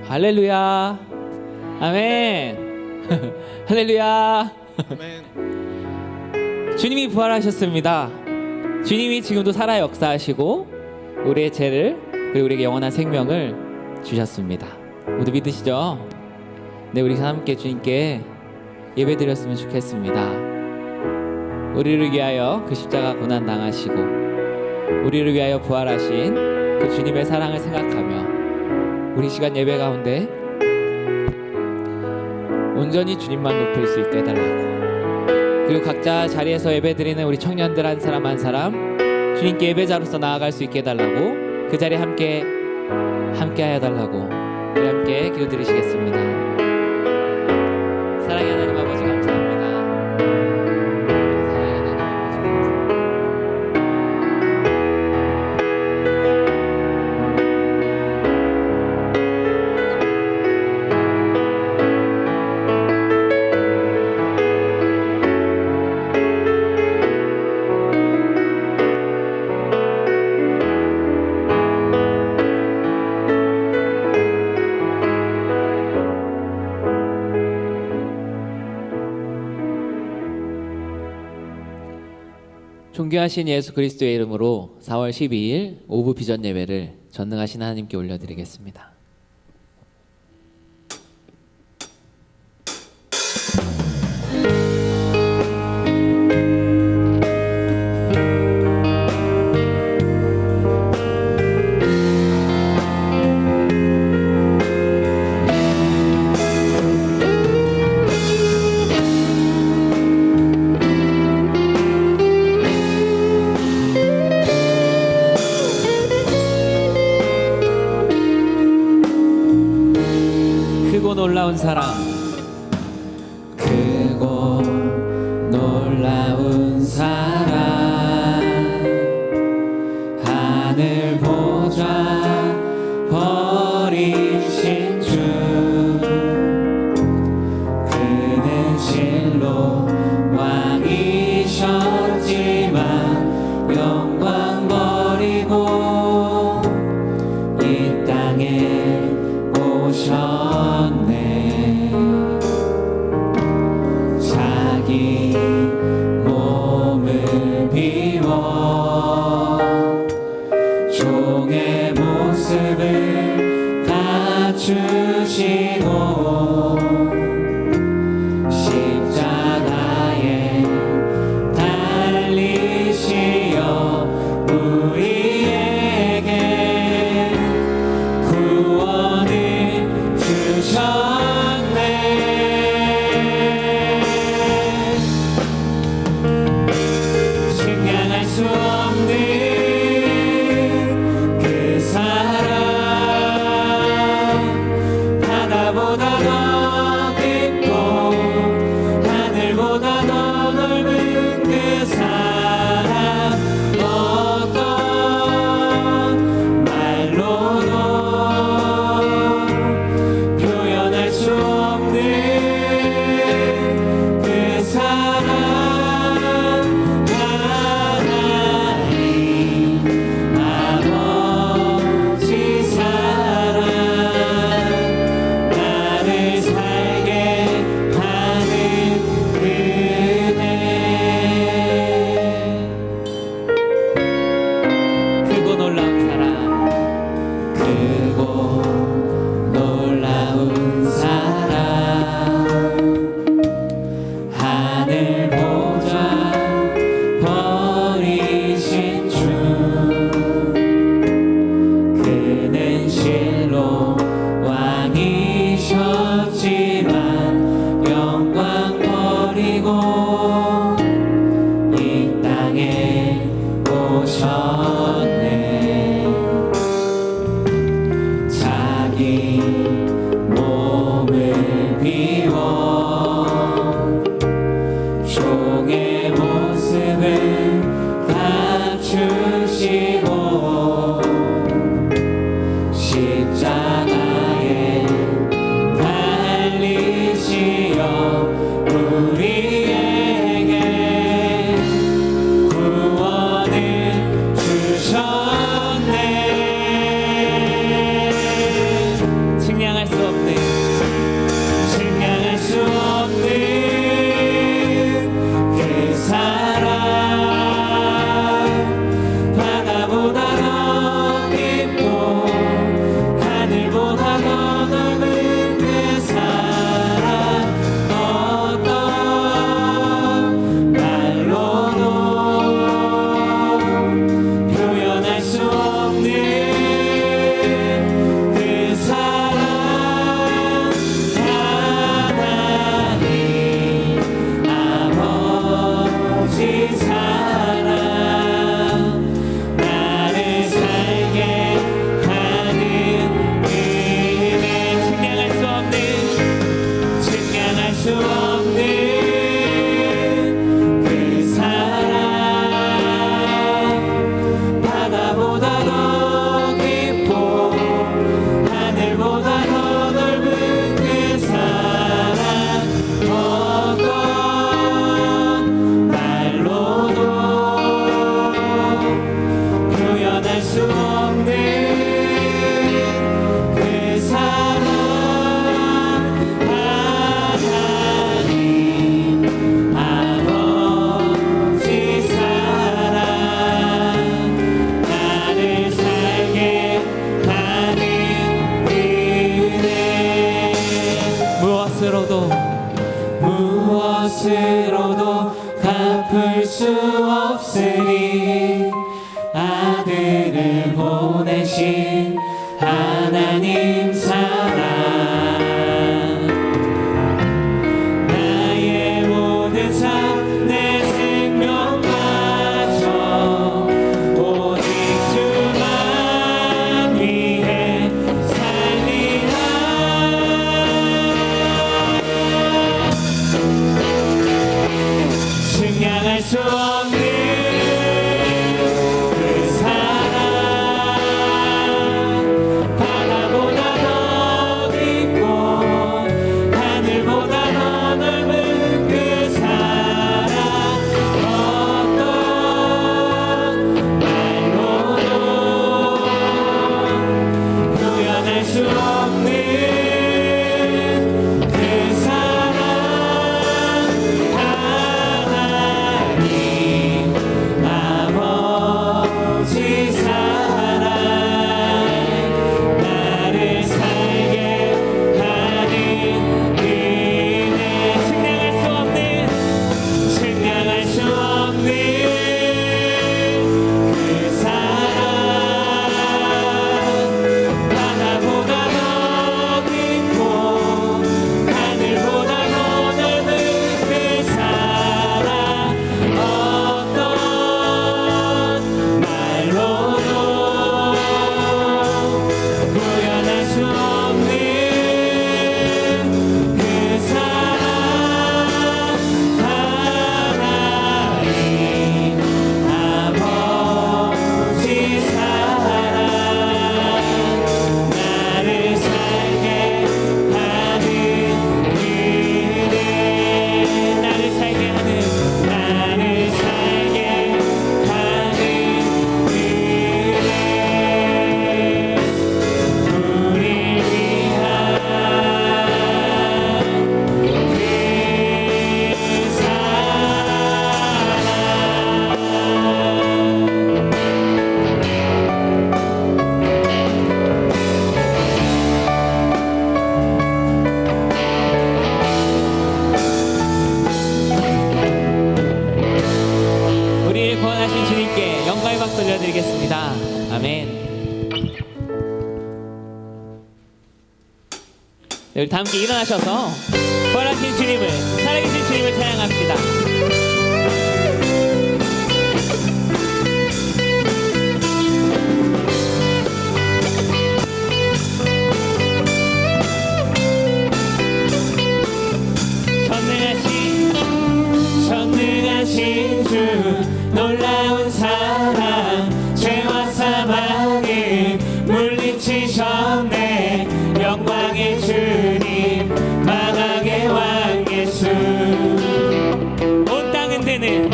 할렐루야. 아멘. 할렐루야. 아멘. 주님이 부활하셨습니다. 주님이 지금도 살아 역사하시고 우리의 죄를 그리고 우리에게 영원한 생명을 주셨습니다. 모두 믿으시죠? 네, 우리 함께 주님께 예배드렸으면 좋겠습니다. 우리를 위하여 그 십자가 고난 당하시고 우리를 위하여 부활하신 그 주님의 사랑을 생각하며 우리 시간 예배 가운데 온전히 주님만 높일 수 있게 해달라고, 그리고 각자 자리에서 예배드리는 우리 청년들 한 사람 한 사람 주님께 예배자로서 나아갈 수 있게 해달라고, 그 자리에 함께 하여 달라고 우리 함께 기도드리시겠습니다. 사랑의 하나님 아버지 감사합니다. 사랑의 하나님 아버지 존귀하신 예수 그리스도의 이름으로 4월 12일 오후 비전 예배를 전능하신 하나님께 올려드리겠습니다. 놀라운 사랑, 크고 놀라운 사랑, 하늘 보좌 버리신 주, 그는 실로 왕이셨지만 영광 버리고 이 땅에 오셨네. 자기 몸을 비워 종의 모습을 갖추시고 십자가에 달리시어 우리에게 구원을 주셨네. 측량할 수 없는 그 사랑, 바다보다 더 깊고 하늘보다 더 넓은 그 사랑, 어떤 말로도 표현할 수 없는 그 사랑, 하나님 아버지 사랑, 나를 살게 하는 은혜. 크고 놀라운 사랑, 크고 놀라운 사랑, 하늘 보좌 버리신 주, 그는 실로 왕이셨지만 영광 버리고 이 땅에 오셨네. 자기 몸을 비워 종의 모습을 갖추시고 십자가에 달리시어 우리에게 구원을 주셨네. 측량할 수 것으로도 갚을 수 없으니 아들을 보내신 하나님 사랑 나의 모든 삶 내 생명 바쳐 오직 주만 위해 살리라 증량할 수 없는 올려드리겠습니다. 아멘. 네, 우리 다 함께 일어나셔서 부활하신 주님을, 살아계신 주님을 찬양합시다. 전능하신 주 놀라운 사랑 죄와 사망을 물리치셨네. 영광의 주님 만왕의 왕 예수. 온 땅은 드는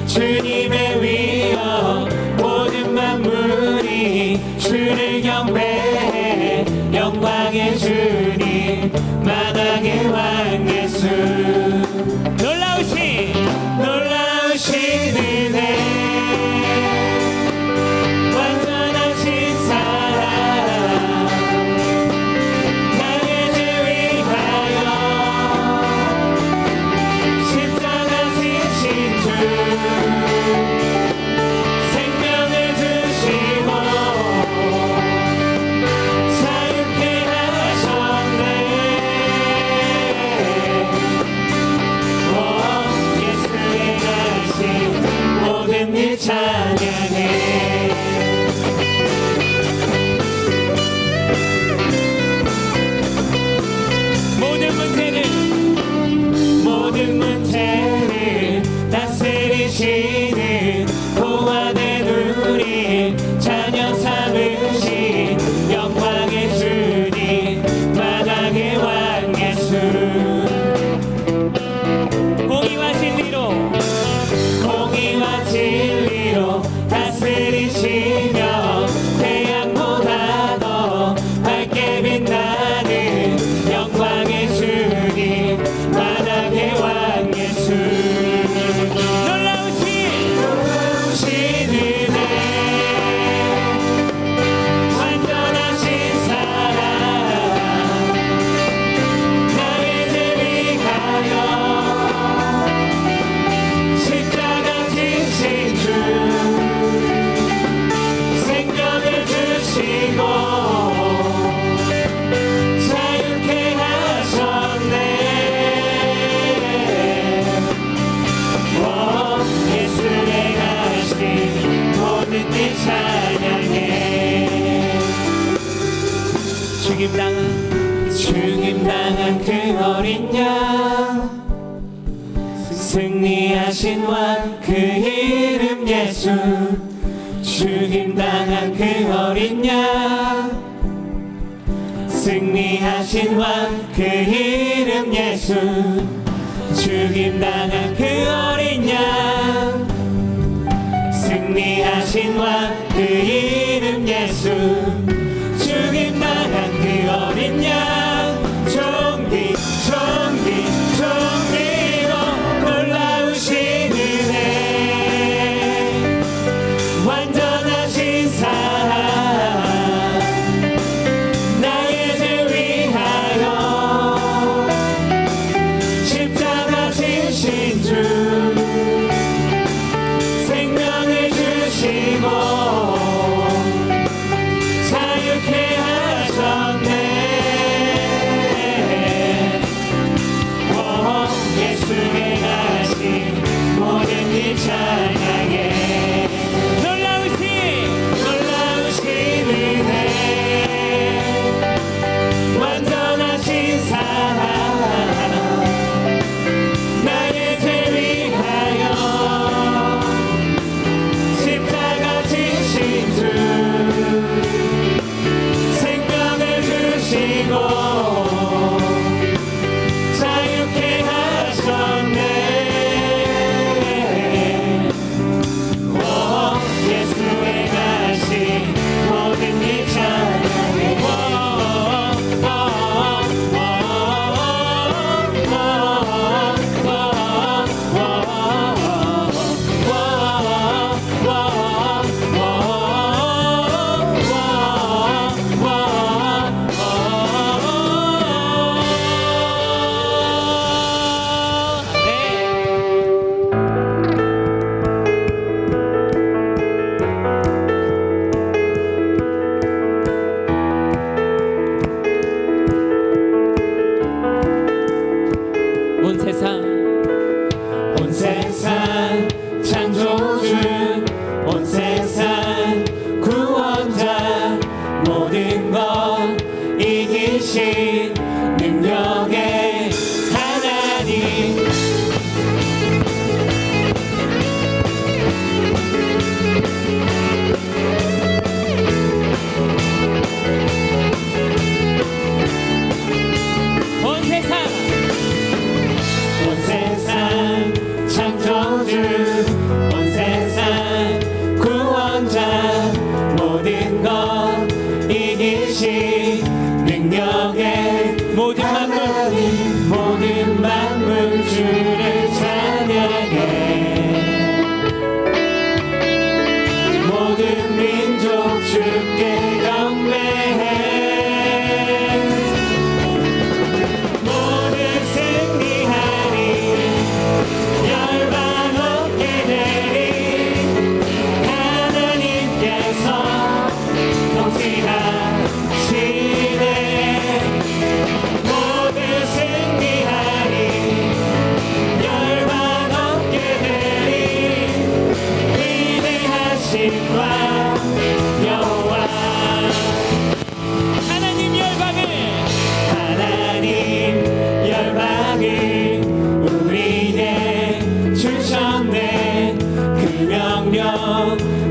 주님의 위엄. 모든 만물이 주를 경배해. 영광의 주님 만왕의 왕 예수. 놀라우신 은혜, 완전하신 사랑, 나의 죄 위하여 십자가 지신 주, 생명을 주시고 자유케 하셨네. 모든 일 찬양해. 모든 문제를 다스리시는 보화된 우리 자녀 삼으신 영광의 주님 만왕의 왕 예수. 공의와 진리로 다스리시며 태양보다 더 밝게 빛나는 영광의 주님 만왕의 왕 예수. 놀라우신 은혜, 완전하신 사랑, 죽임당한 그 어린 양 승리하신 왕 그 이름 예수 죽임당한 그 어린 양 승리하신 왕 그 이름 예수 죽임당한 그 어린 양 승리하신 왕 그 이름 예수 죽임당한 그 어린 양 존귀로 놀라우신 은혜 완전하신 사랑 나의 죄 위하여 십자가 지신 주 생명을 주시고 자유케 하셨네. 예수의 가신 모든 일 찬양해. 놀라우신 은혜 완전하신 사랑 나의 죄 위하여 십자가 지신 주 생명을 주시고 자유케 하셨네. 예수의 가신 모든 일 찬양해. 온 세상 창조주 온 세상 구원자 모든 것 이기신 능력의 하나님 온 세상 창조주 온 세상 구원자 모든 것 이기신 능력의 모든 만물 주를 찬양해. 모든 민족 주께 경배해.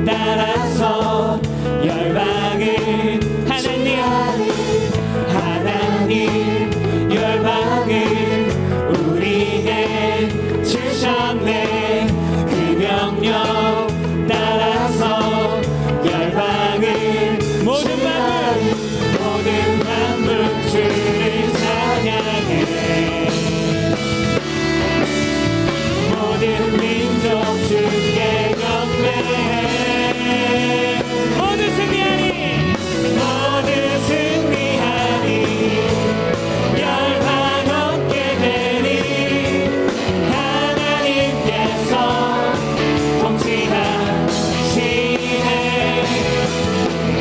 따라서 열방을 하나님 열방을 우리에게 주셨네. 그 명령 따라서 열방을 모든 만물 주를 찬양해. 모든 민족 주께 경배해. 모두 승리하리 열방 얻게 되리 하나님께서 통치하시네.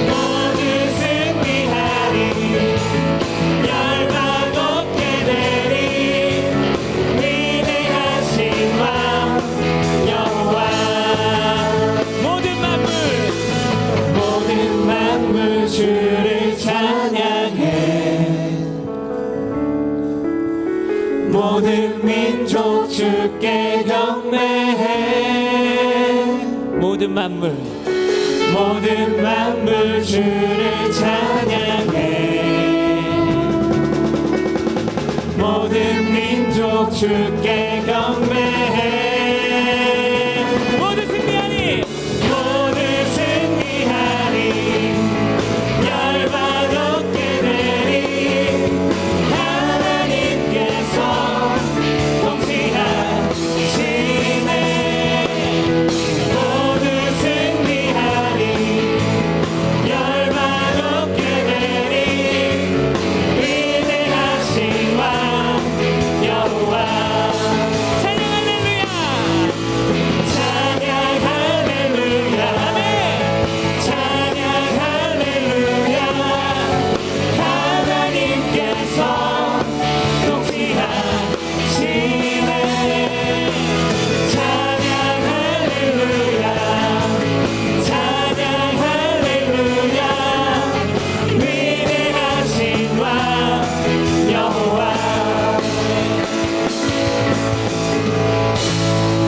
모두 승리하리 열방 얻게 되리 위대하신 왕 여호와. 모든 만물 주를 찬양해. 주께 경배해 모든 만물 주를 찬양해 모든 민족 주께 경배해 모든 승리하니 모든 승리하리 열방 얻게 되리 하나님께서 통치하시네 모든 승리하리 열방 얻게 되리 위대하신 왕 여호와 찬양 할렐루야 찬양 할렐루야 아멘 찬양 할렐루야 하나님께서 통치하시네 찬양 할렐루야 찬양 할렐루야 위대하신 왕 여호와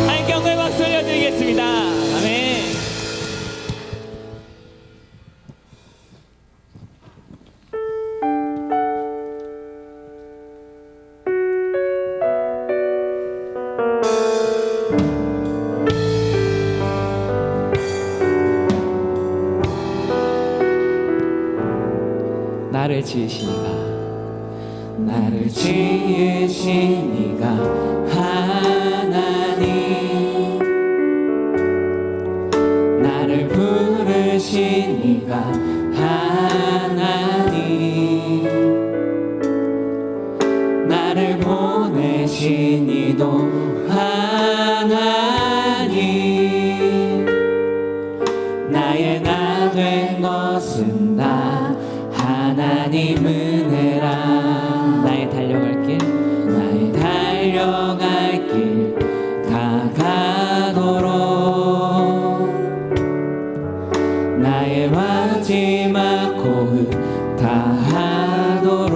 함께 영광의 박수 올려드리겠습니다. 아멘. 나를 지으시니가 나를 지으시니가 하나님 나를 부르시니가 하나님 나를 보내시니도 하나님 나의 나 된 것은 다 하나님 은혜라 나의 달려갈 길 나의 달려갈 길 다가도록 나의 마지막 호흡 다하도록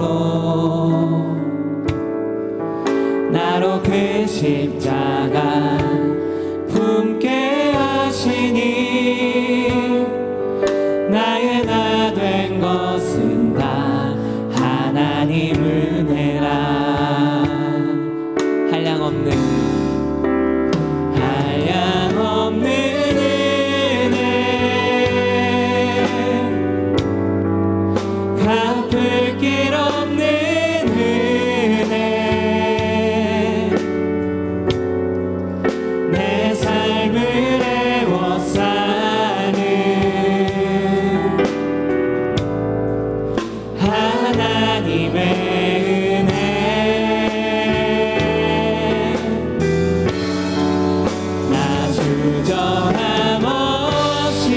나로 그 십자가 품게 하시니 나의 나 된 것은 다 하나님 은혜라 한량없는 한량없는 은혜 갚을 길 없는 은혜 내 삶을 애워싸는 하나님의 은혜 나 주저함 없이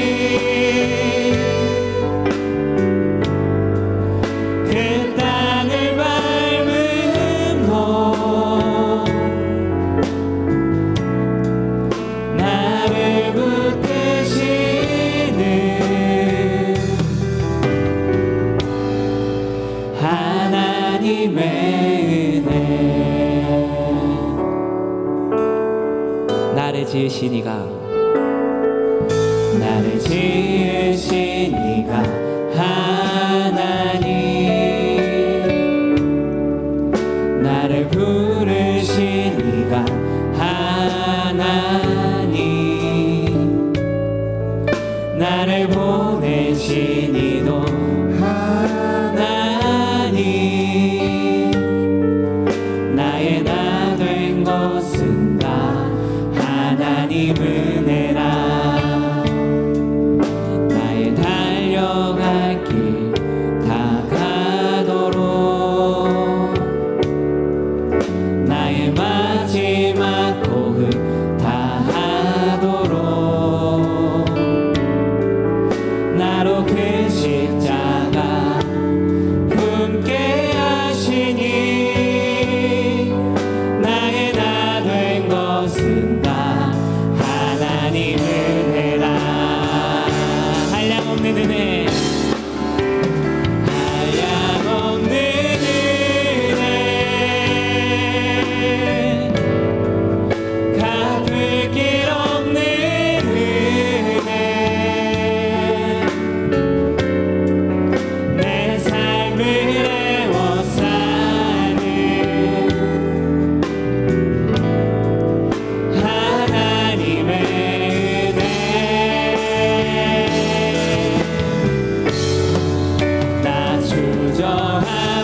그 땅을 밟음도 나를 붙드시는 하나님의 은혜 나를 지으시니가 나를 지으시니가 하나님 나를 부르시니가 하나님 나를 보내시니도 하나님 나의 나 된 것은 다 하나님 은혜라 나의 달려갈 길 다가도록 나의 마지막 호흡 다하도록 나로 그 십자가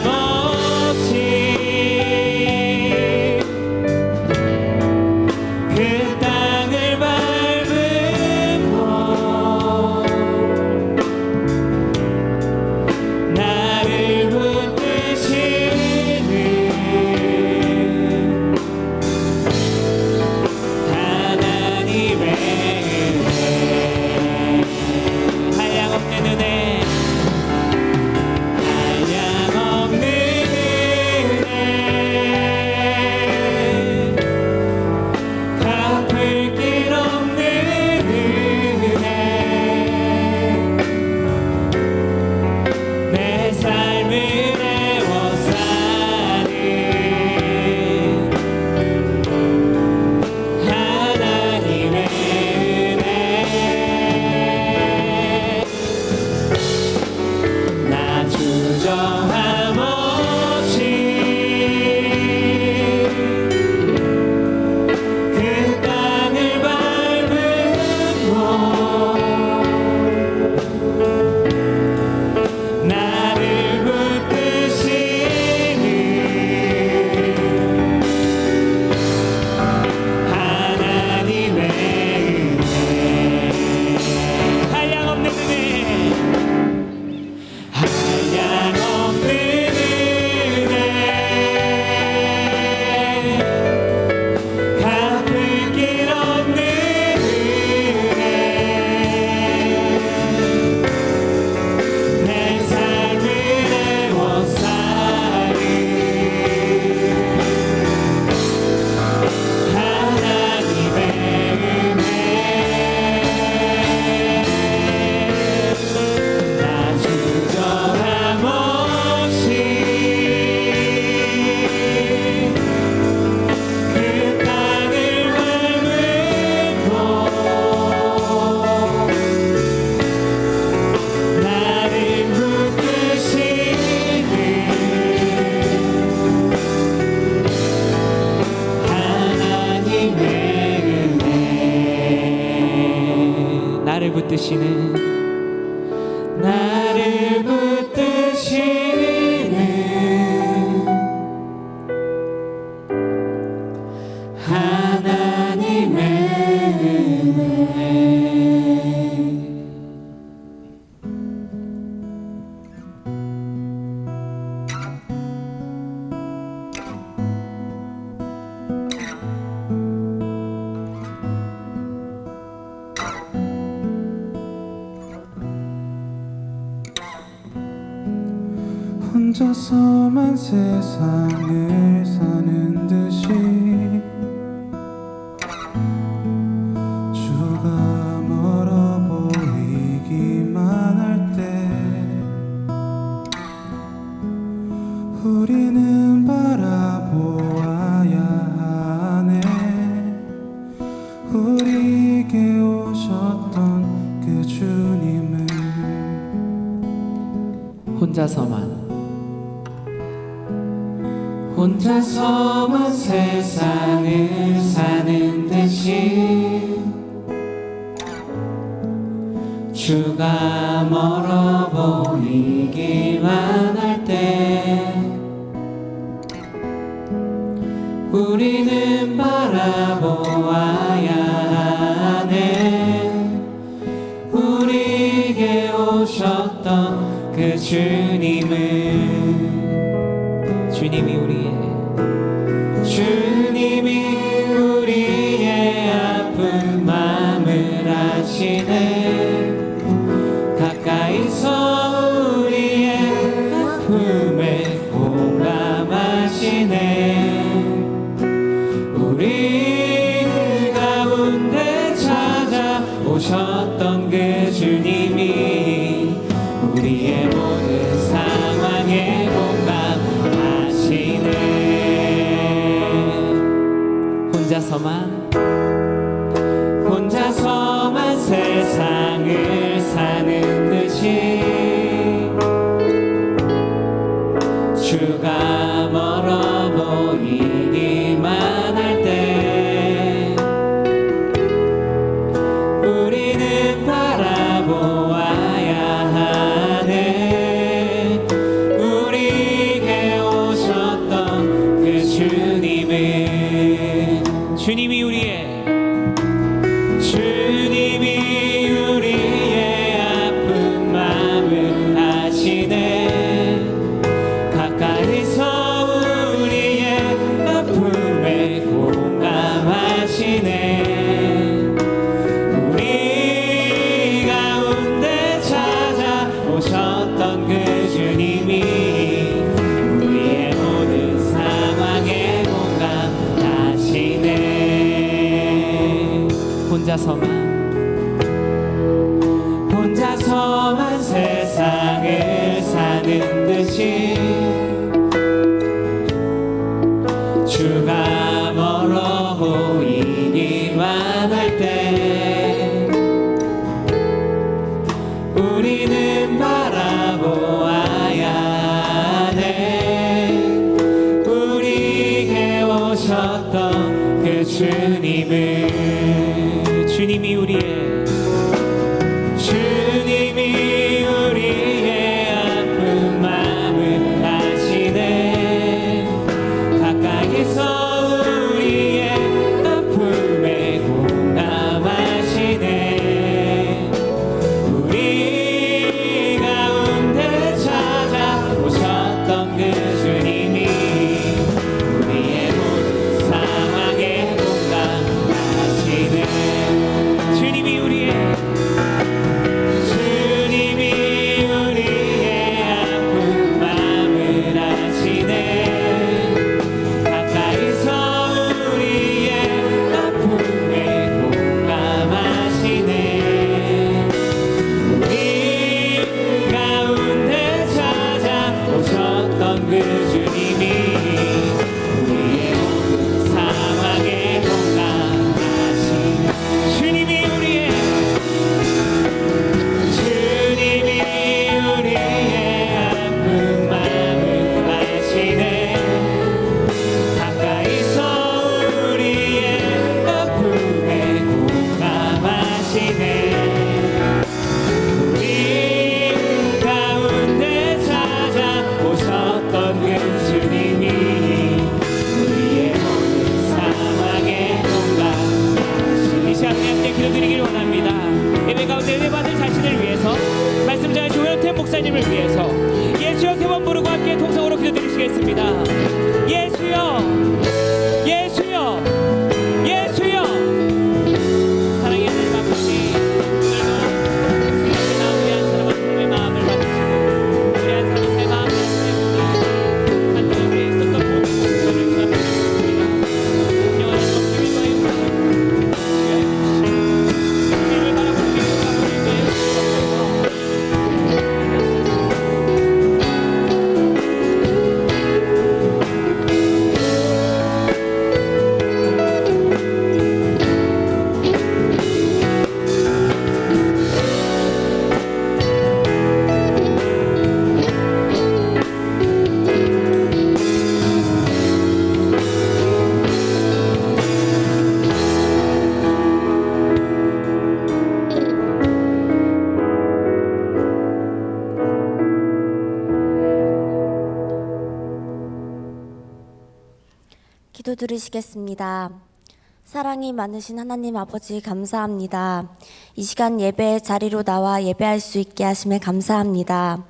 없이 그 땅을 밟고 나를 붙드시는 하나님의 은혜 한량없는 은혜 한량없는 은혜 갚을 길 없는 은혜 내 삶을 애워싸는 하나님의 은혜 나 주저함 없이 그 땅을 밟고 나를 붙드시는 하나님의 은혜 한량없는 은혜 한량없는 은혜 갚을 길 없는 은혜 내 삶을 애워싸는 하나님의 은혜 나 주저함 없이 그 땅을 밟고 나를 붙드시는 하나님의 은혜 나를 붙드시는 나를 붙드시는 하나님의 은혜 혼자서만 세상을 사는 듯이 주가 멀어 보이기만 할 때 우리는 바라보아야 하네 우리에게 오셨던 그 주님을 혼자서만 세상을 사는 듯이 주가 멀어 보이기만 할 때 우리는 바라보아야 하네 우리에게 오셨던 그 주님을 주님이 우리의 아픈 마음을 아시네 가까이서 우리의 아픔에 공감하시네 우리 가운데 찾아오셨던 그 주님이 우리의 모든 상황에 공감하시네 혼자서만 세상을 사는 듯이 주가 멀어 보이기만 할 때 우리는 바라보아야 하네 우리 듯이 주가 멀어 보이기만 할 때 우리는 바라보아야 하네. 우리에게 오셨던 그 주님을 주님이 우리의 아픈 마음을 아시네. 가까이서 우리의 아픔에 공감하시네. 우리 가운데 찾아오셨던 그 주님이 우리의 모든 상황에 공감하시네. 주님이 우리의 아픈 마음을 아시네. 가까이서 우리의 아픔에 공감하시네. 우리 가운데 찾아오셨던 그 주님이 우리의 모든 상황에 공감하시네. 주님이 우리의 아픈 마음을 아시네. 가까이서 우리의 아픔에 공감하시네. 우리 가운데 찾아오셨던 그 주님이 우리의 모든 상황에 공감하시네. 이 시간 함께 기도드리길 원합니다. 예배 가운데 은혜받을 자신을 위해서, 말씀 전해 조현태 목사님을 위해서 예수여 세 번 부르고 함께 통성으로 기도드리시겠습니다. 예수여, 예수여, 예수여. 사랑의 하나님 아버지, 오늘도 이렇게 나온 우리 한 사람 한 사람의 마음을 받으시고 우리 한 사람 한 사람의 마음을 받으시고 한동안 우리에 있었던 모든 것들을 기도드리겠습니다. 영원한 성령님과 영광을 주님을 바라보는 게 기도 들으시겠습니다. 사랑이 많으신 하나님 아버지 감사합니다. 이 시간 예배의 자리로 나와 예배할 수 있게 하심에 감사합니다.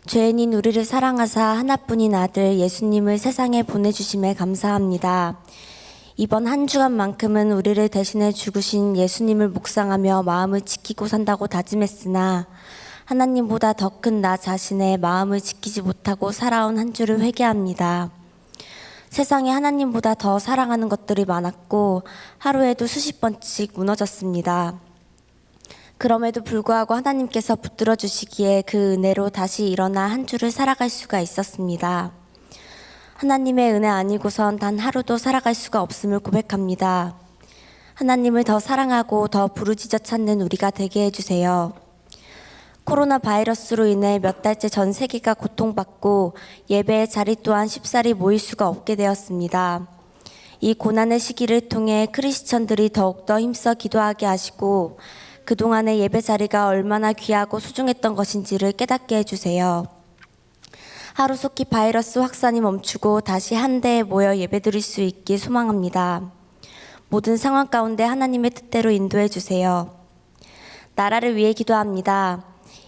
죄인인 우리를 사랑하사 하나뿐인 아들 예수님을 세상에 보내주심에 감사합니다. 이번 한 주간만큼은 우리를 대신해 죽으신 예수님을 묵상하며 마음을 지키고 산다고 다짐했으나 하나님보다 더 큰 나 자신의 마음을 지키지 못하고 살아온 한 주를 회개합니다. 세상에 하나님보다 더 사랑하는 것들이 많았고 하루에도 수십 번씩 무너졌습니다. 그럼에도 불구하고 하나님께서 붙들어 주시기에 그 은혜로 다시 일어나 한 주를 살아갈 수가 있었습니다. 하나님의 은혜 아니고선 단 하루도 살아갈 수가 없음을 고백합니다. 하나님을 더 사랑하고 더 부르짖어 찾는 우리가 되게 해주세요. 코로나 바이러스로 인해 몇 달째 전 세계가 고통받고 예배의 자리 또한 쉽사리 모일 수가 없게 되었습니다. 이 고난의 시기를 통해 크리스천들이 더욱더 힘써 기도하게 하시고 그동안의 예배 자리가 얼마나 귀하고 소중했던 것인지를 깨닫게 해주세요. 하루속히 바이러스 확산이 멈추고 다시 한데에 모여 예배드릴 수 있길 소망합니다. 모든 상황 가운데 하나님의 뜻대로 인도해 주세요. 나라를 위해 기도합니다.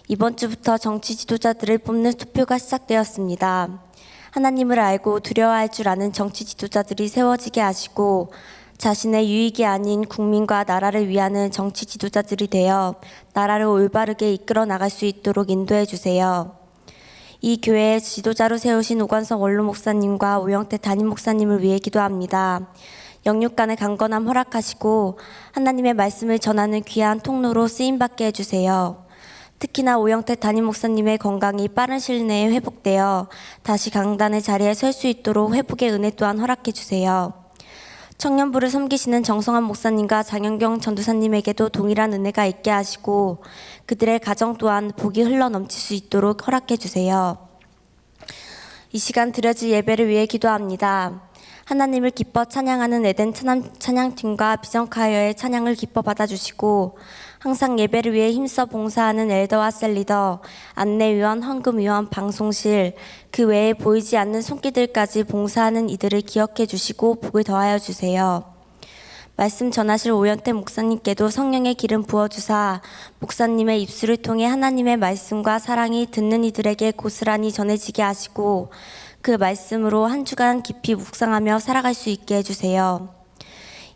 이번 주부터 정치 지도자들을 뽑는 투표가 시작되었습니다. 하나님을 알고 두려워할 줄 아는 정치 지도자들이 세워지게 하시고 자신의 유익이 아닌 국민과 나라를 위하는 정치 지도자들이 되어 나라를 올바르게 이끌어 나갈 수 있도록 인도해 주세요. 이 교회의 지도자로 세우신 오관성 원로 목사님과 오영태 담임 목사님을 위해 기도합니다. 영육간의 강건함 허락하시고 하나님의 말씀을 전하는 귀한 통로로 쓰임받게 해주세요. 특히나 오영택 담임 목사님의 건강이 빠른 시일 내에 회복되어 다시 강단의 자리에 설 수 있도록 회복의 은혜 또한 허락해 주세요. 청년부를 섬기시는 정성환 목사님과 장영경 전도사님에게도 동일한 은혜가 있게 하시고 그들의 가정 또한 복이 흘러 넘칠 수 있도록 허락해 주세요. 이 시간 드려질 예배를 위해 기도합니다. 하나님을 기뻐 찬양하는 에덴 찬양팀과 비전카이어의 찬양을 기뻐 받아주시고 항상 예배를 위해 힘써 봉사하는 엘더와 셀리더, 안내위원, 헌금위원, 방송실 그 외에 보이지 않는 손길들까지 봉사하는 이들을 기억해 주시고 복을 더하여 주세요. 말씀 전하실 오연태 목사님께도 성령의 기름 부어주사 목사님의 입술을 통해 하나님의 말씀과 사랑이 듣는 이들에게 고스란히 전해지게 하시고 그 말씀으로 한 주간 깊이 묵상하며 살아갈 수 있게 해주세요.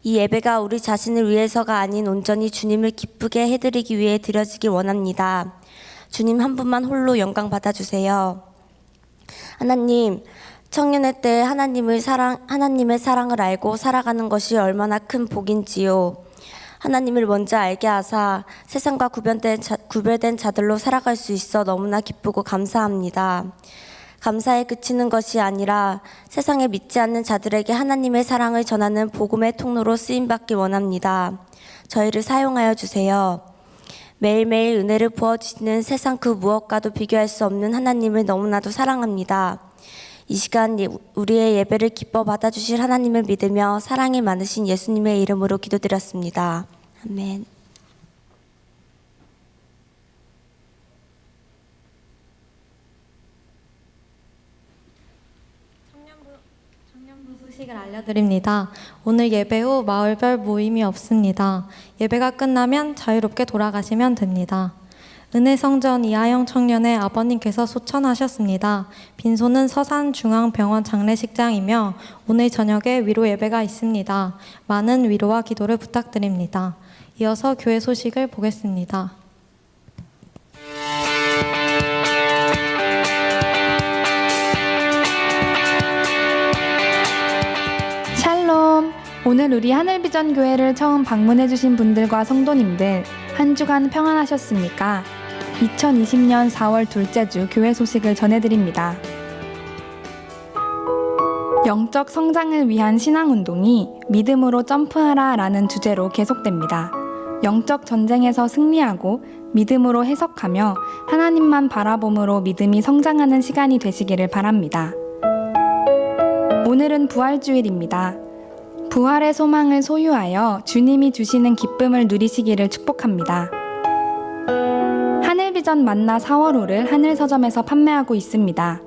이 예배가 우리 자신을 위해서가 아닌 온전히 주님을 기쁘게 해드리기 위해 드려지길 원합니다. 주님 한 분만 홀로 영광 받아주세요. 하나님, 청년의 때 하나님의 사랑을 알고 살아가는 것이 얼마나 큰 복인지요. 하나님을 먼저 알게 하사 세상과 구별된 자들로 살아갈 수 있어 너무나 기쁘고 감사합니다. 감사에 그치는 것이 아니라 세상에 믿지 않는 자들에게 하나님의 사랑을 전하는 복음의 통로로 쓰임받기 원합니다. 저희를 사용하여 주세요. 매일매일 은혜를 부어주시는 세상 그 무엇과도 비교할 수 없는 하나님을 너무나도 사랑합니다. 이 시간 우리의 예배를 기뻐 받아주실 하나님을 믿으며 사랑이 많으신 예수님의 이름으로 기도드렸습니다. 아멘. 청년부 소식을 알려드립니다. 오늘 예배 후 마을별 모임이 없습니다. 예배가 끝나면 자유롭게 돌아가시면 됩니다. 은혜성전 이하영 청년의 아버님께서 소천하셨습니다. 빈소는 서산중앙병원 장례식장이며 오늘 저녁에 위로 예배가 있습니다. 많은 위로와 기도를 부탁드립니다. 이어서 교회 소식을 보겠습니다. 샬롬! 오늘 우리 하늘비전 교회를 처음 방문해주신 분들과 성도님들 한 주간 평안하셨습니까? 2020년 4월 둘째 주 교회 소식을 전해드립니다. 영적 성장을 위한 신앙운동이 믿음으로 점프하라 라는 주제로 계속됩니다. 영적 전쟁에서 승리하고 믿음으로 해석하며 하나님만 바라봄으로 믿음이 성장하는 시간이 되시기를 바랍니다. 오늘은 부활주일입니다. 부활의 소망을 소유하여 주님이 주시는 기쁨을 누리시기를 축복합니다. 하늘비전 만나 4월호를 하늘서점에서 판매하고 있습니다.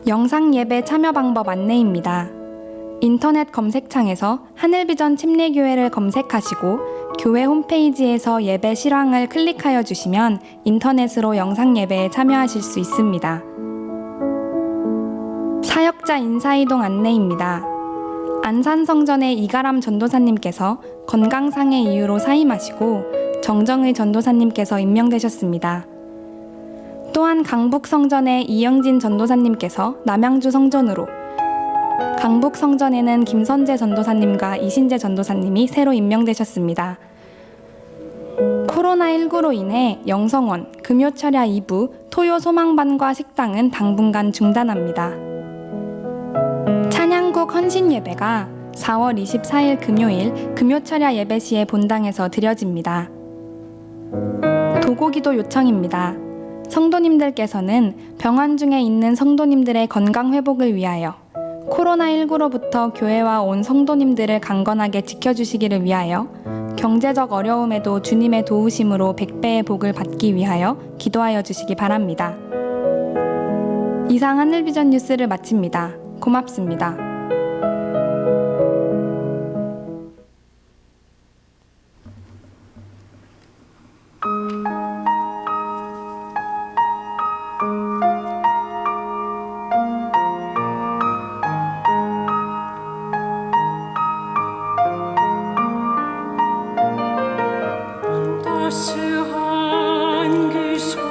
영상 예배 참여 방법 안내입니다. 인터넷 검색창에서 하늘비전 침례교회를 검색하시고 교회 홈페이지에서 예배 실황을 클릭하여 주시면 인터넷으로 영상 예배에 참여하실 수 있습니다. 사역자 인사이동 안내입니다. 안산성전의 이가람 전도사님께서 건강상의 이유로 사임하시고 정정의 전도사님께서 임명되셨습니다. 또한 강북성전의 이영진 전도사님께서 남양주 성전으로, 강북성전에는 김선재 전도사님과 이신재 전도사님이 새로 임명되셨습니다. 코로나19로 인해 영성원, 금요철야 2부, 토요 소망반과 식당은 당분간 중단합니다. 찬양국 헌신 예배가 4월 24일 금요일 금요철야 예배 시에 본당에서 드려집니다. 도고기도 요청입니다. 성도님들께서는 병원 중에 있는 성도님들의 건강 회복을 위하여 코로나19로부터 교회와 온 성도님들을 강건하게 지켜주시기를 위하여 경제적 어려움에도 주님의 도우심으로 100배의 복을 받기 위하여 기도하여 주시기 바랍니다. 이상 하늘비전 뉴스를 마칩니다. 고맙습니다. 따스한 그 손길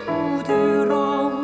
부드러운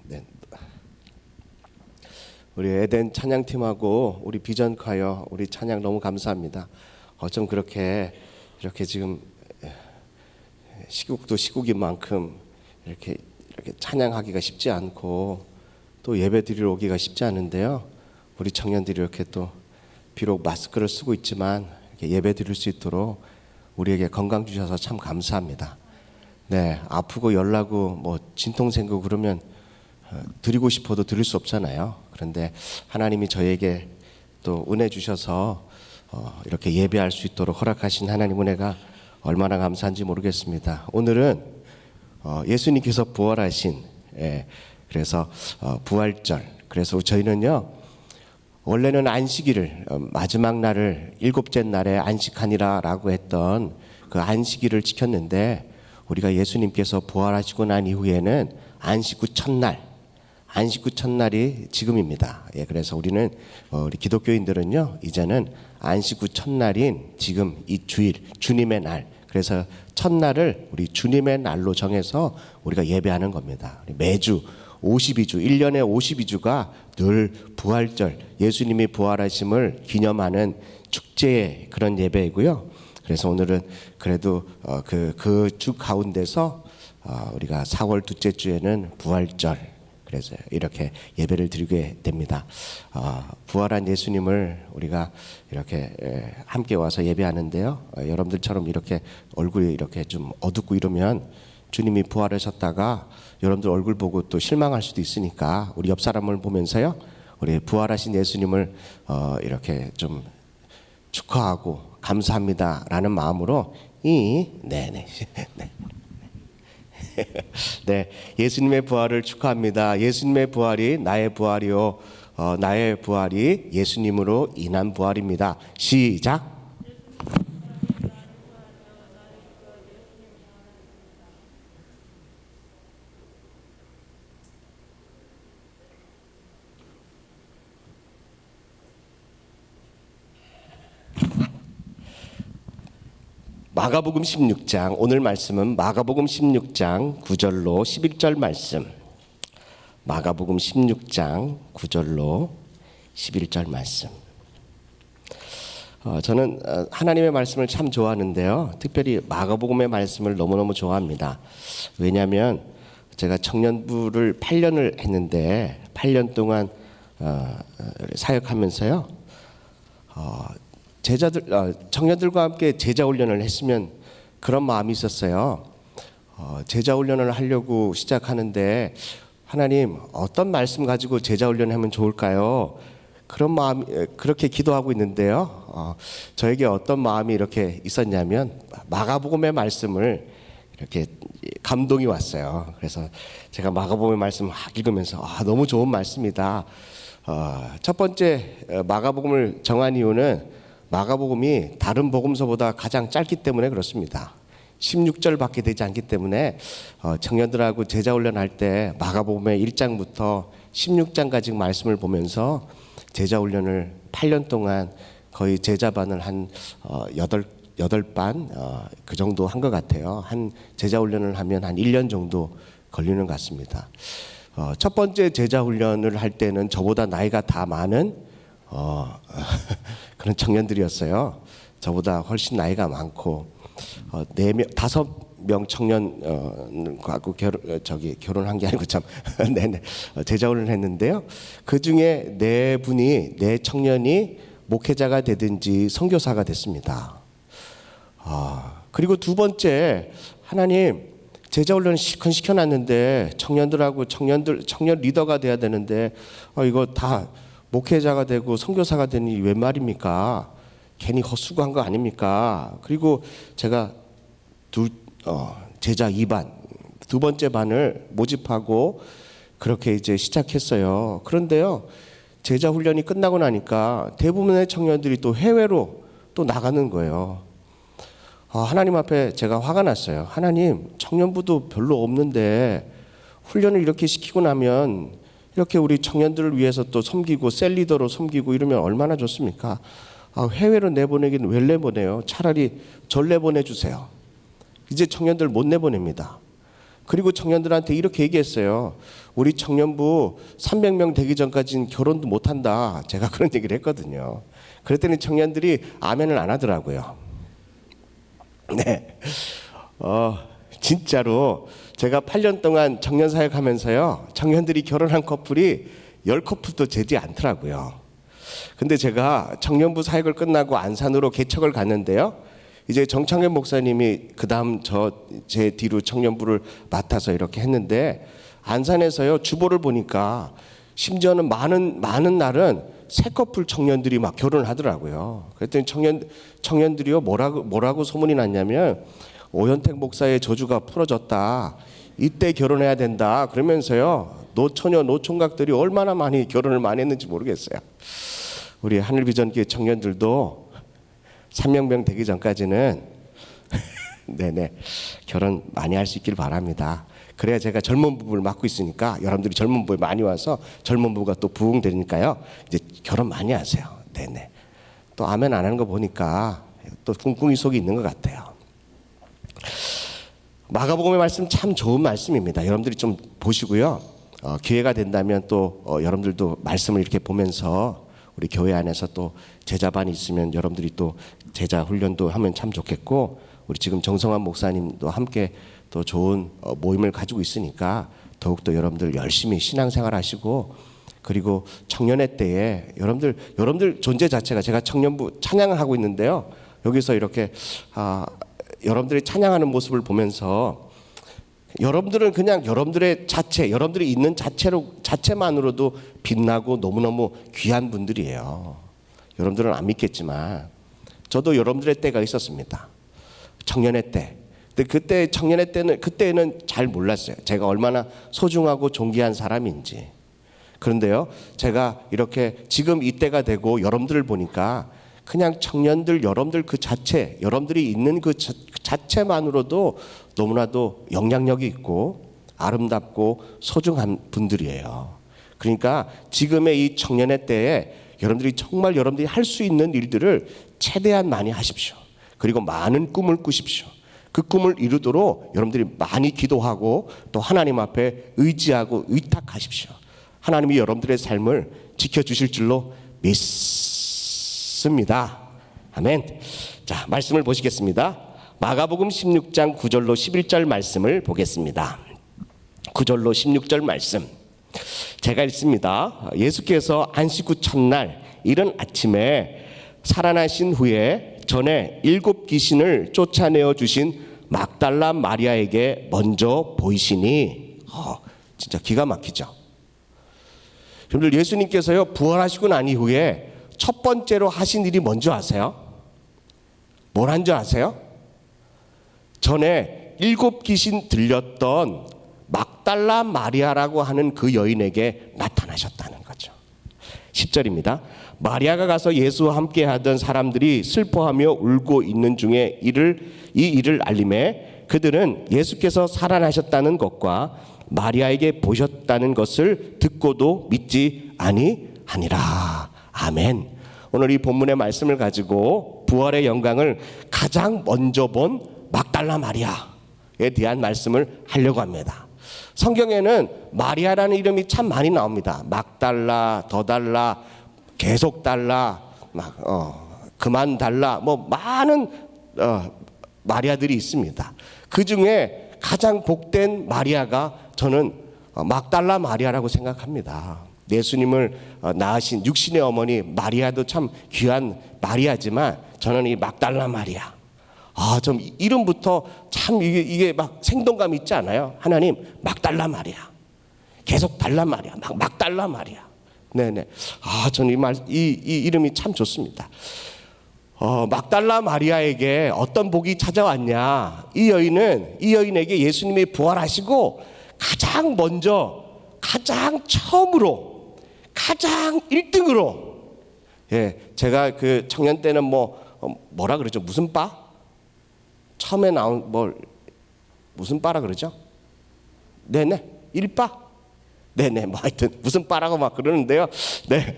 네. 우리 에덴 찬양팀하고 우리 비전콰이어 우리 찬양 너무 감사합니다. 어쩜 그렇게 이렇게 지금 시국도 시국인 만큼 이렇게 찬양하기가 쉽지 않고 또 예배 드리러 오기가 쉽지 않은데요. 우리 청년들이 이렇게 또 비록 마스크를 쓰고 있지만 이렇게 예배 드릴 수 있도록 우리에게 건강 주셔서 참 감사합니다. 네, 아프고 열나고 뭐 진통 생기고 그러면 드리고 싶어도 드릴 수 없잖아요. 그런데 하나님이 저에게 또 은혜 주셔서 이렇게 예배할 수 있도록 허락하신 하나님 은혜가 얼마나 감사한지 모르겠습니다. 오늘은 예수님께서 부활하신 그래서 부활절. 그래서 저희는요 원래는 안식일을 마지막 날을 일곱째 날에 안식하니라라고 했던 그 안식일을 지켰는데 우리가 예수님께서 부활하시고 난 이후에는 안식 후 첫날, 안식 후 첫날이 지금입니다. 그래서 우리는 우리 기독교인들은요 이제는 안식 후 첫날인 지금 이 주일 주님의 날, 그래서 첫날을 우리 주님의 날로 정해서 우리가 예배하는 겁니다. 매주 52주, 1년에 52주가 늘 부활절, 예수님이 부활하심을 기념하는 축제의 그런 예배이고요. 그래서 오늘은 그래도 그 주 가운데서 우리가 4월 둘째 주에는 부활절, 그래서 이렇게 예배를 드리게 됩니다. 부활한 예수님을 우리가 이렇게 함께 와서 예배하는데요. 여러분들처럼 이렇게 얼굴이 이렇게 좀 어둡고 이러면 주님이 부활하셨다가 여러분들 얼굴 보고 또 실망할 수도 있으니까 우리 옆 사람을 보면서요, 우리 부활하신 예수님을 이렇게 좀 축하하고 감사합니다라는 마음으로 네. 네, 예수님의 부활을 축하합니다. 예수님의 부활이 나의 부활이요, 나의 부활이 예수님으로 인한 부활입니다. 시작. 마가복음 16장, 오늘 말씀은 마가복음 16장 9절로 11절 말씀. 마가복음 16장 9절로 11절 말씀. 저는 하나님의 말씀을 참 좋아하는데요. 특별히 마가복음의 말씀을 너무너무 좋아합니다. 왜냐하면 제가 청년부를 8년을 했는데 8년 동안 사역하면서요. 청년들과 함께 제자 훈련을 했으면 그런 마음이 있었어요. 제자 훈련을 하려고 시작하는데 하나님 어떤 말씀 가지고 제자 훈련하면 좋을까요? 그런 마음, 그렇게 기도하고 있는데요. 저에게 어떤 마음이 이렇게 있었냐면 마가복음의 말씀을 이렇게 감동이 왔어요. 그래서 제가 마가복음의 말씀 막 읽으면서 너무 좋은 말씀이다. 첫 번째 마가복음을 정한 이유는 마가복음이 다른 복음서보다 가장 짧기 때문에 그렇습니다. 16절밖에 되지 않기 때문에 청년들하고 제자 훈련할 때 마가복음의 1장부터 16장까지 말씀을 보면서 제자 훈련을 8년 동안 거의 제자반을 한 8반 그 정도 한 것 같아요. 한 제자 훈련을 하면 한 1년 정도 걸리는 것 같습니다. 첫 번째 제자 훈련을 할 때는 저보다 나이가 다 많은 그런 청년들이었어요. 저보다 훨씬 나이가 많고 5명 청년하고 결혼한 게 아니고 참 네네 제자훈련을 했는데요. 그 중에 4분이 4청년이 목회자가 되든지 선교사가 됐습니다. 그리고 두 번째, 하나님 제자훈련을 시큰 시켜놨는데 청년들하고 청년 리더가 돼야 되는데 이거 다 목회자가 되고 선교사가 되니 웬 말입니까? 괜히 헛수고한 거 아닙니까? 그리고 제가 제자 2반, 두 번째 반을 모집하고 그렇게 이제 시작했어요. 그런데요, 제자 훈련이 끝나고 나니까 대부분의 청년들이 또 해외로 또 나가는 거예요. 하나님 앞에 제가 화가 났어요. 하나님, 청년부도 별로 없는데 훈련을 이렇게 시키고 나면 이렇게 우리 청년들을 위해서 또 섬기고 셀리더로 섬기고 이러면 얼마나 좋습니까? 해외로 내보내기는 왜 내보내요? 차라리 절 내보내주세요. 이제 청년들 못 내보냅니다. 그리고 청년들한테 이렇게 얘기했어요. 우리 청년부 300명 되기 전까지는 결혼도 못한다. 제가 그런 얘기를 했거든요. 그랬더니 청년들이 아멘을 안 하더라고요. 네, 진짜로 제가 8년 동안 청년 사역하면서요, 청년들이 결혼한 커플이 10커플도 되지 않더라고요. 근데 제가 청년부 사역을 끝나고 안산으로 개척을 갔는데요, 이제 정창현 목사님이 그 다음 제 뒤로 청년부를 맡아서 이렇게 했는데, 안산에서요 주보를 보니까 심지어는 많은 날은 새 커플 청년들이 막 결혼을 하더라고요. 그랬더니 청년들이요 뭐라고 소문이 났냐면, 오현택 목사의 저주가 풀어졌다, 이때 결혼해야 된다 그러면서요, 노처녀 노총각들이 얼마나 많이 결혼을 많이 했는지 모르겠어요. 우리 하늘비전교회 청년들도 300명 되기 전까지는 네네 결혼 많이 할 수 있길 바랍니다. 그래야 제가 젊은 부부를 맡고 있으니까 여러분들이 젊은 부부에 많이 와서 젊은 부부가 또 부흥되니까요, 이제 결혼 많이 하세요. 네네. 또 아멘 안 하는 거 보니까 또 꿍꿍이 속이 있는 것 같아요. 마가복음의 말씀 참 좋은 말씀입니다. 여러분들이 좀 보시고요, 기회가 된다면 또 여러분들도 말씀을 이렇게 보면서 우리 교회 안에서 또 제자반이 있으면 여러분들이 또 제자 훈련도 하면 참 좋겠고, 우리 지금 정성환 목사님도 함께 또 좋은 모임을 가지고 있으니까 더욱더 여러분들 열심히 신앙생활 하시고, 그리고 청년의 때에 여러분들 존재 자체가, 제가 청년부 찬양을 하고 있는데요, 여기서 이렇게 여러분들이 찬양하는 모습을 보면서 여러분들은 그냥 여러분들의 자체, 여러분들이 있는 자체만으로도 빛나고 너무너무 귀한 분들이에요. 여러분들은 안 믿겠지만 저도 여러분들의 때가 있었습니다. 청년의 때. 근데 그때 청년의 때는, 그때는 잘 몰랐어요. 제가 얼마나 소중하고 존귀한 사람인지. 그런데요, 제가 이렇게 지금 이때가 되고 여러분들을 보니까 그냥 청년들, 여러분들 그 자체, 여러분들이 있는 그 자체만으로도 너무나도 영향력이 있고 아름답고 소중한 분들이에요. 그러니까 지금의 이 청년의 때에 여러분들이 정말 여러분들이 할 수 있는 일들을 최대한 많이 하십시오. 그리고 많은 꿈을 꾸십시오. 그 꿈을 이루도록 여러분들이 많이 기도하고 또 하나님 앞에 의지하고 의탁하십시오. 하나님이 여러분들의 삶을 지켜주실 줄로 믿습니다. 아멘. 자, 말씀을 보시겠습니다. 마가복음 16장 9절로 11절 말씀을 보겠습니다. 9절로 16절 말씀 제가 읽습니다. 예수께서 안식 후 첫날 이른 아침에 살아나신 후에 전에 7 귀신을 쫓아내어 주신 막달라 마리아에게 먼저 보이시니, 진짜 기가 막히죠. 여러분들, 예수님께서요 부활하시고 난 이후에 첫 번째로 하신 일이 뭔지 아세요? 뭘 한 줄 아세요? 전에 7 귀신 들렸던 막달라 마리아라고 하는 그 여인에게 나타나셨다는 거죠. 10절입니다. 마리아가 가서 예수와 함께 하던 사람들이 슬퍼하며 울고 있는 중에 이 일을 알림해 그들은 예수께서 살아나셨다는 것과 마리아에게 보셨다는 것을 듣고도 믿지 아니하니라. 아멘. 오늘 이 본문의 말씀을 가지고 부활의 영광을 가장 먼저 본 막달라 마리아에 대한 말씀을 하려고 합니다. 성경에는 마리아라는 이름이 참 많이 나옵니다. 막달라, 더 달라, 계속 달라, 그만 달라, 뭐 많은 마리아들이 있습니다. 그 중에 가장 복된 마리아가 저는 막달라 마리아라고 생각합니다. 예수님을 낳으신 육신의 어머니 마리아도 참 귀한 마리아지만 저는 이 막달라 마리아, 좀 이름부터 참 이게 막 생동감 있지 않아요? 하나님, 막달라 마리아, 계속 달라 마리아, 막달라 마리아. 네네. 저는 이 이름이 참 좋습니다. 막달라 마리아에게 어떤 복이 찾아왔냐? 이 여인에게 예수님이 부활하시고 가장 먼저, 가장 처음으로, 가장 1등으로, 제가 그 청년 때는 뭐라 그러죠? 무슨 바? 처음에 나온 무슨 바라 그러죠? 네네, 1바? 네네, 뭐 하여튼 무슨 바라고 막 그러는데요. 네,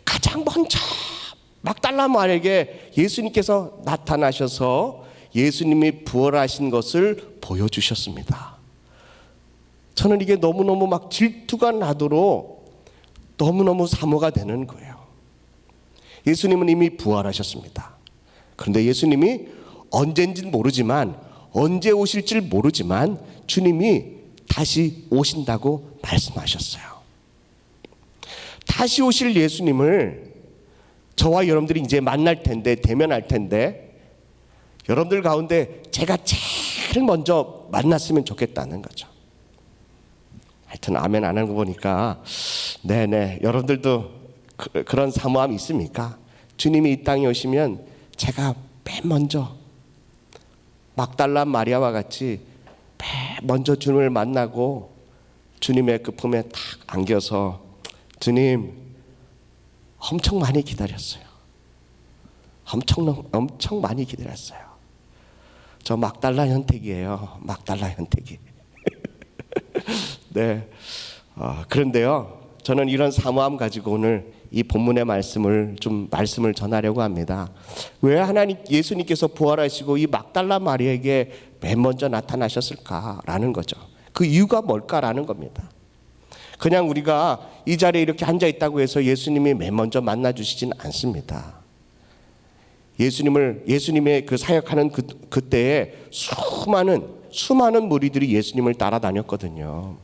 가장 먼저 막달라 마리아에게 예수님께서 나타나셔서 예수님이 부활하신 것을 보여주셨습니다. 저는 이게 너무너무 막 질투가 나도록 너무너무 사모가 되는 거예요. 예수님은 이미 부활하셨습니다. 그런데 예수님이 언제인지는 모르지만, 언제 오실지 모르지만 주님이 다시 오신다고 말씀하셨어요. 다시 오실 예수님을 저와 여러분들이 이제 만날 텐데, 대면할 텐데, 여러분들 가운데 제가 제일 먼저 만났으면 좋겠다는 거죠. 하여튼 아멘 안 하는 거 보니까 네네, 여러분들도 그런 사모함이 있습니까? 주님이 이 땅에 오시면 제가 맨 먼저 막달라 마리아와 같이 맨 먼저 주님을 만나고 주님의 그 품에 탁 안겨서, 주님 엄청 많이 기다렸어요. 엄청 많이 기다렸어요. 저 막달라 현택이에요. 막달라 현택이. 네. 그런데요, 저는 이런 사모함 가지고 오늘 이 본문의 말씀을 전하려고 합니다. 왜 예수님께서 부활하시고 이 막달라 마리아에게 맨 먼저 나타나셨을까라는 거죠. 그 이유가 뭘까라는 겁니다. 그냥 우리가 이 자리에 이렇게 앉아 있다고 해서 예수님이 맨 먼저 만나 주시진 않습니다. 예수님의 그 사역하는 그때에 수많은 무리들이 예수님을 따라다녔거든요.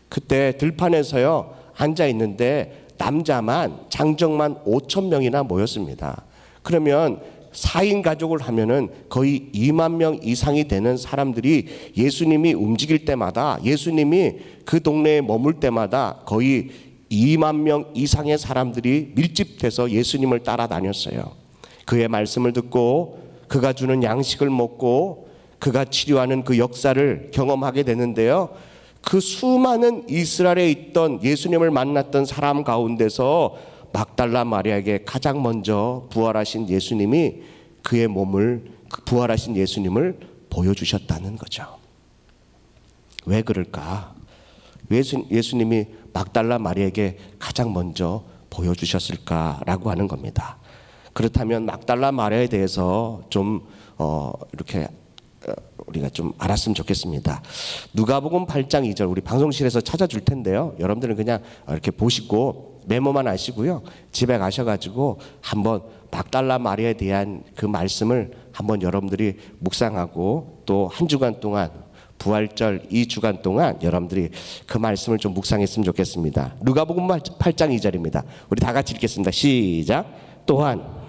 그때 들판에서요 앉아 있는데 장정만 5,000명이나 모였습니다. 그러면 4인 가족을 하면은 거의 2만 명 이상이 되는 사람들이 예수님이 움직일 때마다, 예수님이 그 동네에 머물 때마다 거의 2만 명 이상의 사람들이 밀집돼서 예수님을 따라다녔어요. 그의 말씀을 듣고 그가 주는 양식을 먹고 그가 치료하는 그 역사를 경험하게 되는데요, 그 수많은 이스라엘에 있던 예수님을 만났던 사람 가운데서 막달라 마리아에게 가장 먼저 부활하신 예수님이 부활하신 예수님을 보여주셨다는 거죠. 왜 그럴까? 예수님이 막달라 마리아에게 가장 먼저 보여주셨을까라고 하는 겁니다. 그렇다면 막달라 마리아에 대해서 좀 이렇게 우리가 좀 알았으면 좋겠습니다. 누가복음 8장 2절 우리 방송실에서 찾아줄 텐데요, 여러분들은 그냥 이렇게 보시고 메모만 하시고요, 집에 가셔가지고 한번 막달라 마리아에 대한 그 말씀을 한번 여러분들이 묵상하고, 또 한 주간 동안 부활절 2주간 동안 여러분들이 그 말씀을 좀 묵상했으면 좋겠습니다. 누가복음 8장 2절입니다. 우리 다 같이 읽겠습니다. 시작. 또한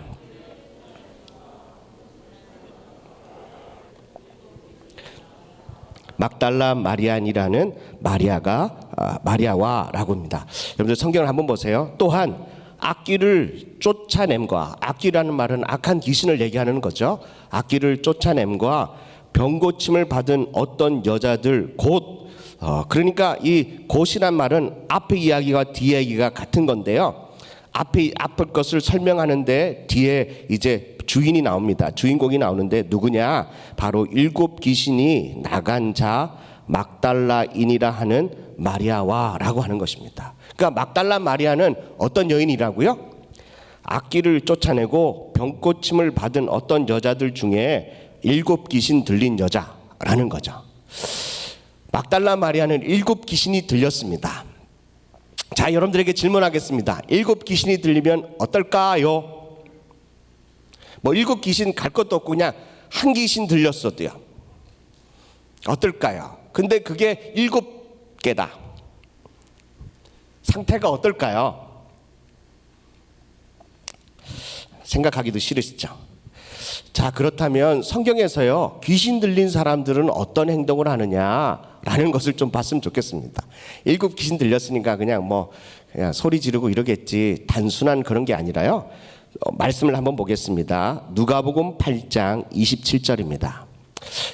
막달라 마리안이라는 마리아와라고 합니다. 여러분들 성경을 한번 보세요. 또한 악귀를 쫓아냄과, 악귀라는 말은 악한 귀신을 얘기하는 거죠. 악귀를 쫓아냄과 병고침을 받은 어떤 여자들 그러니까 이 곧이란 말은 앞의 이야기와 뒤의 이야기가 같은 건데요, 앞의 것을 설명하는데 뒤에 이제 주인이 나옵니다. 주인공이 나오는데 누구냐? 바로 7 귀신이 나간 자 막달라인이라 하는 마리아와라고 하는 것입니다. 그러니까 막달라 마리아는 어떤 여인이라고요? 악귀를 쫓아내고 병고침을 받은 어떤 여자들 중에 7 귀신 들린 여자라는 거죠. 막달라 마리아는 7 귀신이 들렸습니다. 자, 여러분들에게 질문하겠습니다. 7 귀신이 들리면 어떨까요? 7 귀신 갈 것도 없고 그냥 한 귀신 들렸어도요, 어떨까요? 근데 그게 7개다. 상태가 어떨까요? 생각하기도 싫으시죠? 자, 그렇다면 성경에서요, 귀신 들린 사람들은 어떤 행동을 하느냐라는 것을 좀 봤으면 좋겠습니다. 7 귀신 들렸으니까 그냥 소리 지르고 이러겠지, 단순한 그런 게 아니라요, 말씀을 한번 보겠습니다. 누가복음 8장 27절입니다.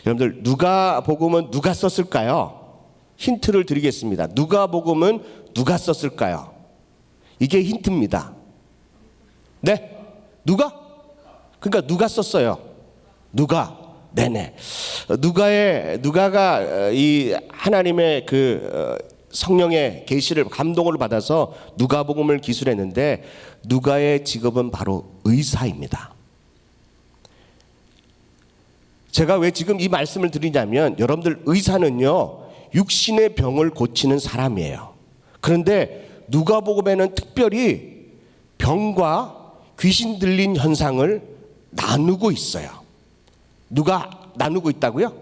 여러분들, 누가복음은 누가 썼을까요? 힌트를 드리겠습니다. 누가복음은 누가 썼을까요? 이게 힌트입니다. 네? 누가? 그러니까 누가 썼어요? 누가? 네네. 누가가 이 하나님의 그 성령의 계시를, 감동을 받아서 누가복음을 기술했는데, 누가의 직업은 바로 의사입니다. 제가 왜 지금 이 말씀을 드리냐면 여러분들 의사는요 육신의 병을 고치는 사람이에요. 그런데 누가복음에는 특별히 병과 귀신 들린 현상을 나누고 있어요. 누가 나누고 있다고요?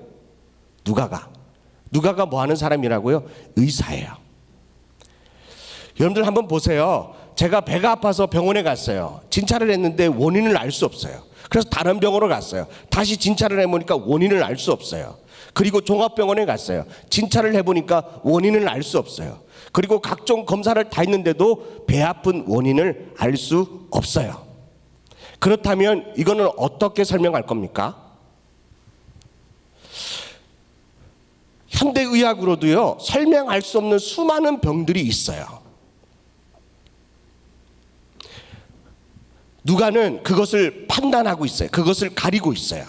누가가 뭐 하는 사람이라고요? 의사예요. 여러분들 한번 보세요. 제가 배가 아파서 병원에 갔어요. 진찰을 했는데 원인을 알 수 없어요. 그래서 다른 병원으로 갔어요. 다시 진찰을 해보니까 원인을 알 수 없어요. 그리고 종합병원에 갔어요. 진찰을 해보니까 원인을 알 수 없어요. 그리고 각종 검사를 다 했는데도 배 아픈 원인을 알 수 없어요. 그렇다면 이거는 어떻게 설명할 겁니까? 현대의학으로도요 설명할 수 없는 수많은 병들이 있어요. 누가는 그것을 판단하고 있어요. 그것을 가리고 있어요.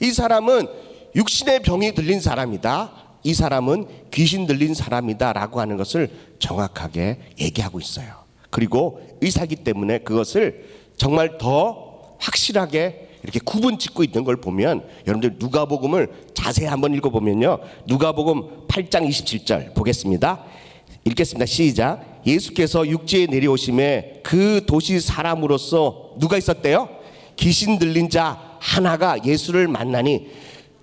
이 사람은 육신의 병이 들린 사람이다. 이 사람은 귀신 들린 사람이다 라고 하는 것을 정확하게 얘기하고 있어요. 그리고 의사기 때문에 그것을 정말 더 확실하게 이렇게 구분 짓고 있는 걸 보면 여러분들 누가복음을 자세히 한번 읽어보면요. 누가복음 8장 27절 보겠습니다. 읽겠습니다. 시작. 예수께서 육지에 내려오심에 그 도시 사람으로서 누가 있었대요? 귀신 들린 자 하나가 예수를 만나니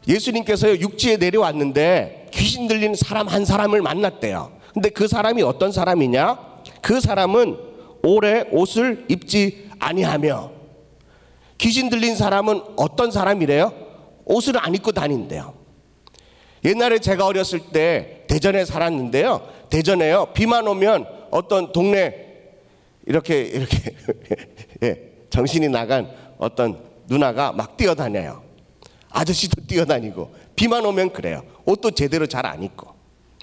예수님께서 육지에 내려왔는데 귀신 들린 사람 한 사람을 만났대요. 근데 그 사람이 어떤 사람이냐? 그 사람은 오래 옷을 입지 아니하며 귀신 들린 사람은 어떤 사람이래요? 옷을 안 입고 다닌대요. 옛날에 제가 어렸을 때 대전에 살았는데요. 대전에요. 비만 오면 어떤 동네 이렇게 예, 정신이 나간 어떤 누나가 막 뛰어다녀요. 아저씨도 뛰어다니고 비만 오면 그래요. 옷도 제대로 잘 안 입고.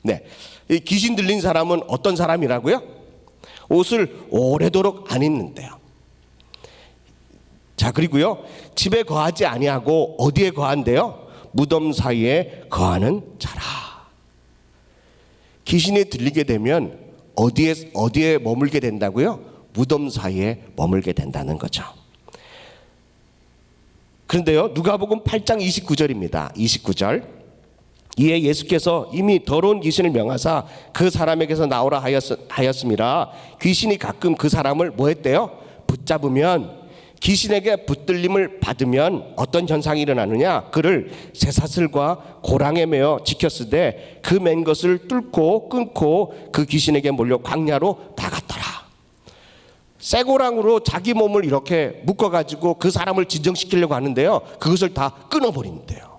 네, 이 귀신 들린 사람은 어떤 사람이라고요? 옷을 오래도록 안 입는데요. 자, 그리고요 집에 거하지 아니하고 어디에 거한대요? 무덤 사이에 거하는 자라. 귀신이 들리게 되면 어디에 머물게 된다고요? 무덤 사이에 머물게 된다는 거죠. 그런데요 누가복음 8장 29절입니다. 29절. 이에 예수께서 이미 더러운 귀신을 명하사 그 사람에게서 나오라 하였음이라. 귀신이 가끔 그 사람을 뭐 했대요? 붙잡으면 귀신에게 붙들림을 받으면 어떤 현상이 일어나느냐? 그를 쇠사슬과 고랑에 매어 지켰으되 그 맨 것을 뚫고 끊고 그 귀신에게 몰려 광야로 나갔더라. 쇠고랑으로 자기 몸을 이렇게 묶어가지고 그 사람을 진정시키려고 하는데요. 그것을 다 끊어버린대요.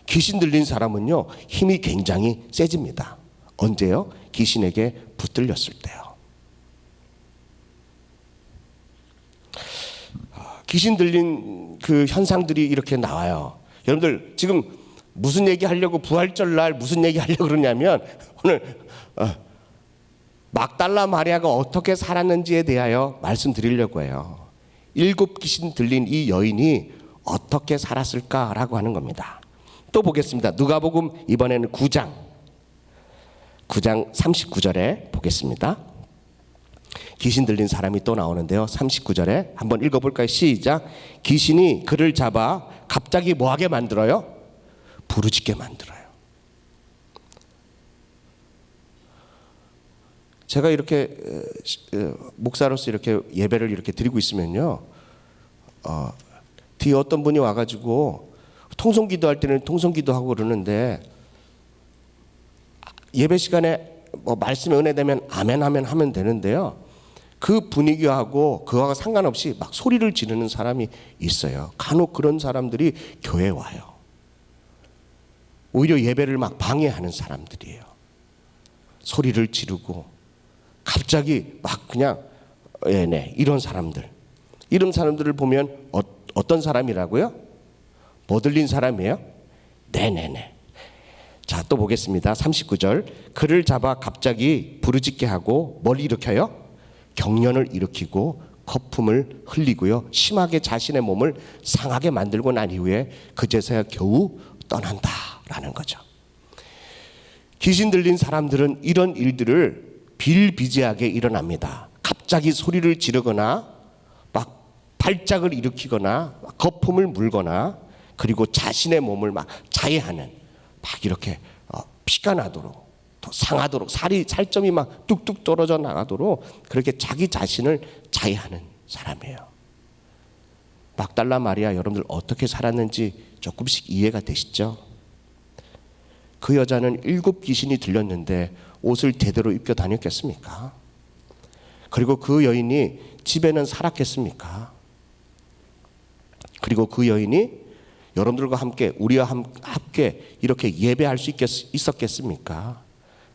귀신 들린 사람은요 힘이 굉장히 세집니다. 언제요? 귀신에게 붙들렸을 때요. 귀신 들린 그 현상들이 이렇게 나와요. 여러분들 지금 무슨 얘기 하려고 부활절날 무슨 얘기 하려고 그러냐면 오늘 막달라 마리아가 어떻게 살았는지에 대하여 말씀드리려고 해요. 7 귀신 들린 이 여인이 어떻게 살았을까라고 하는 겁니다. 또 보겠습니다. 누가복음 이번에는 9장 39절에 보겠습니다. 귀신 들린 사람이 또 나오는데요. 39절에 한번 읽어볼까요? 시작. 귀신이 그를 잡아 갑자기 뭐하게 만들어요? 부르짖게 만들어요. 제가 이렇게 목사로서 이렇게 예배를 이렇게 드리고 있으면요, 뒤에 어떤 분이 와가지고 통성기도할 때는 통성기도하고 그러는데 예배 시간에 뭐 말씀에 은혜되면 아멘 하면 되는데요. 그 분위기하고 그와 상관없이 막 소리를 지르는 사람이 있어요. 간혹 그런 사람들이 교회에 와요. 오히려 예배를 막 방해하는 사람들이에요. 소리를 지르고 갑자기 막 그냥 네, 이런 사람들. 이런 사람들을 보면 어떤 사람이라고요? 뭐 들린 사람이에요? 네네네. 자, 또 보겠습니다. 39절. 그를 잡아 갑자기 부르짖게 하고 뭘 일으켜요? 경련을 일으키고 거품을 흘리고요. 심하게 자신의 몸을 상하게 만들고 난 이후에 그제서야 겨우 떠난다라는 거죠. 귀신 들린 사람들은 이런 일들을 비일비재하게 일어납니다. 갑자기 소리를 지르거나 막 발작을 일으키거나 거품을 물거나 그리고 자신의 몸을 막 자해하는, 막 이렇게 피가 나도록, 더 상하도록, 살점이 막 뚝뚝 떨어져 나가도록 그렇게 자기 자신을 자해하는 사람이에요. 막달라 마리아, 여러분들 어떻게 살았는지 조금씩 이해가 되시죠? 그 여자는 7 귀신이 들렸는데 옷을 제대로 입고 다녔겠습니까? 그리고 그 여인이 집에는 살았겠습니까? 그리고 그 여인이 여러분들과 함께, 우리와 함께 이렇게 예배할 수 있었겠습니까?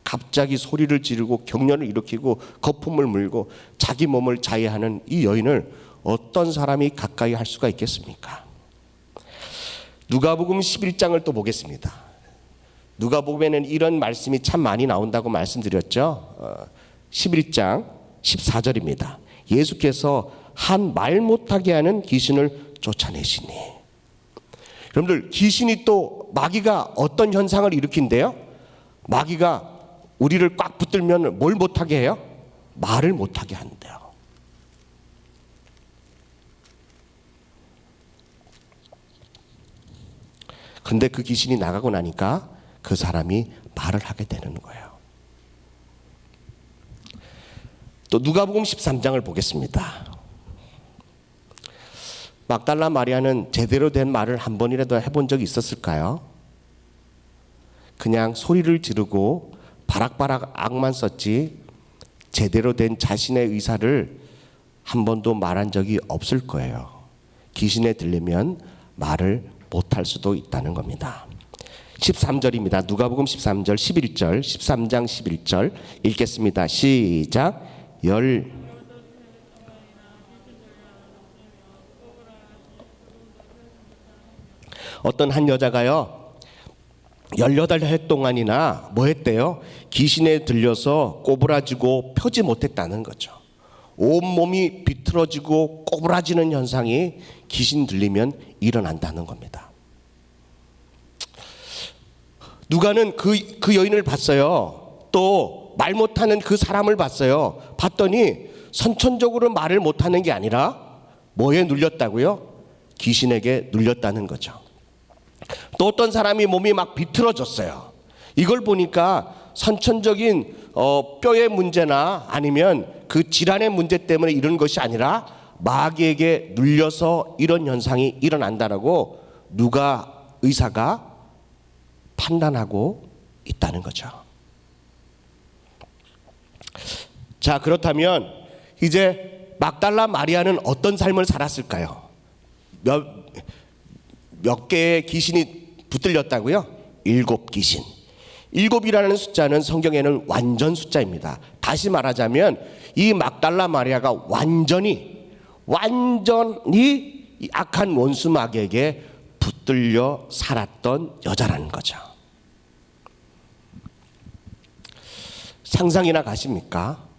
갑자기 소리를 지르고 경련을 일으키고 거품을 물고 자기 몸을 자해하는 이 여인을 어떤 사람이 가까이 할 수가 있겠습니까? 누가복음 11장을 또 보겠습니다. 누가복음에는 이런 말씀이 참 많이 나온다고 말씀드렸죠. 11장 14절입니다. 예수께서 한 말 못하게 하는 귀신을 쫓아내시니. 여러분들, 귀신이 또, 마귀가 어떤 현상을 일으킨대요? 마귀가 우리를 꽉 붙들면 뭘 못하게 해요? 말을 못하게 한대요. 근데 그 귀신이 나가고 나니까 그 사람이 말을 하게 되는 거예요. 또 누가복음 13장을 보겠습니다. 막달라 마리아는 제대로 된 말을 한 번이라도 해본 적이 있었을까요? 그냥 소리를 지르고 바락바락 악만 썼지 제대로 된 자신의 의사를 한 번도 말한 적이 없을 거예요. 귀신에 들리면 말을 못할 수도 있다는 겁니다. 13절입니다. 누가복음 13절 11절 13장 11절 읽겠습니다. 시작. 어떤 한 여자가요 18해 동안이나 뭐 했대요? 귀신에 들려서 꼬부라지고 펴지 못했다는 거죠. 온몸이 비틀어지고 꼬부라지는 현상이 귀신 들리면 일어난다는 겁니다. 누가는 그 여인을 봤어요. 또 말 못하는 그 사람을 봤어요. 봤더니 선천적으로 말을 못하는 게 아니라 뭐에 눌렸다고요? 귀신에게 눌렸다는 거죠. 또 어떤 사람이 몸이 막 비틀어졌어요. 이걸 보니까 선천적인 뼈의 문제나 아니면 그 질환의 문제 때문에 이런 것이 아니라 마귀에게 눌려서 이런 현상이 일어난다라고 누가 의사가 판단하고 있다는 거죠. 자, 그렇다면 이제 막달라 마리아는 어떤 삶을 살았을까요? 몇 개의 귀신이 붙들렸다고요? 7 귀신. 7이라는 숫자는 성경에는 완전 숫자입니다. 다시 말하자면 이 막달라 마리아가 완전히 이 악한 원수 마귀에게 붙들려 살았던 여자라는 거죠. 상상이나 가십니까?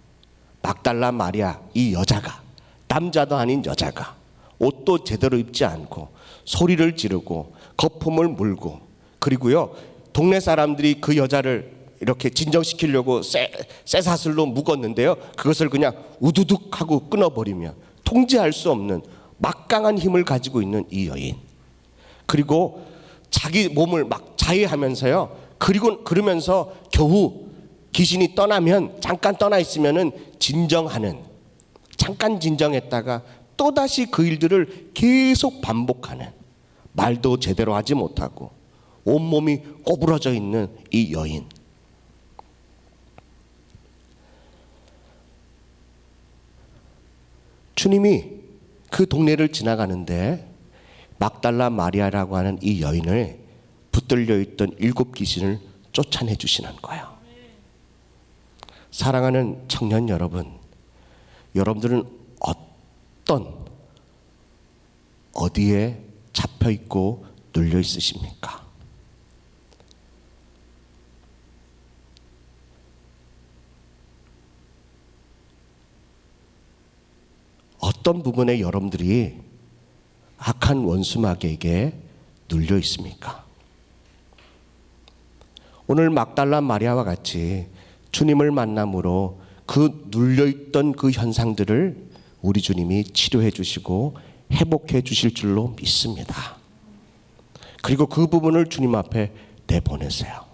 막달라 마리아, 이 여자가, 남자도 아닌 여자가 옷도 제대로 입지 않고 소리를 지르고 거품을 물고, 그리고요 동네 사람들이 그 여자를 이렇게 진정시키려고 쇠사슬로 묶었는데요, 그것을 그냥 우두둑 하고 끊어버리면 통제할 수 없는 막강한 힘을 가지고 있는 이 여인, 그리고 자기 몸을 막 자해하면서요, 그러면서 겨우 귀신이 떠나면, 잠깐 떠나 있으면은 잠깐 진정했다가 또다시 그 일들을 계속 반복하는, 말도 제대로 하지 못하고 온몸이 꼬부러져 있는 이 여인. 주님이 그 동네를 지나가는데 막달라 마리아라고 하는 이 여인을 붙들려 있던 7 귀신을 쫓아내 주시는 거예요. 사랑하는 청년 여러분, 여러분들은 어디에 잡혀 있고 눌려 있으십니까? 어떤 부분에 여러분들이 악한 원수 마귀에게 눌려 있습니까? 오늘 막달라 마리아와 같이 주님을 만남으로 그 눌려있던 그 현상들을 우리 주님이 치료해 주시고 회복해 주실 줄로 믿습니다. 그리고 그 부분을 주님 앞에 내보냈어요.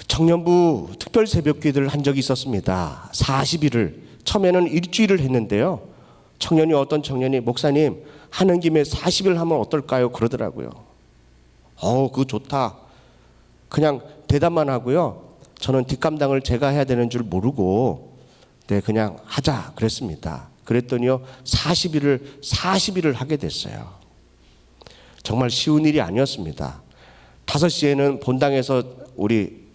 청년부 특별 새벽기도를 한 적이 있었습니다. 40일을, 처음에는 일주일을 했는데요. 어떤 청년이 목사님 하는 김에 40일 하면 어떨까요? 그러더라고요. 그거 좋다. 그냥 대답만 하고요. 저는 뒷감당을 제가 해야 되는 줄 모르고 그냥 하자 그랬습니다. 그랬더니요 40일을 하게 됐어요. 정말 쉬운 일이 아니었습니다. 5시에는 본당에서 우리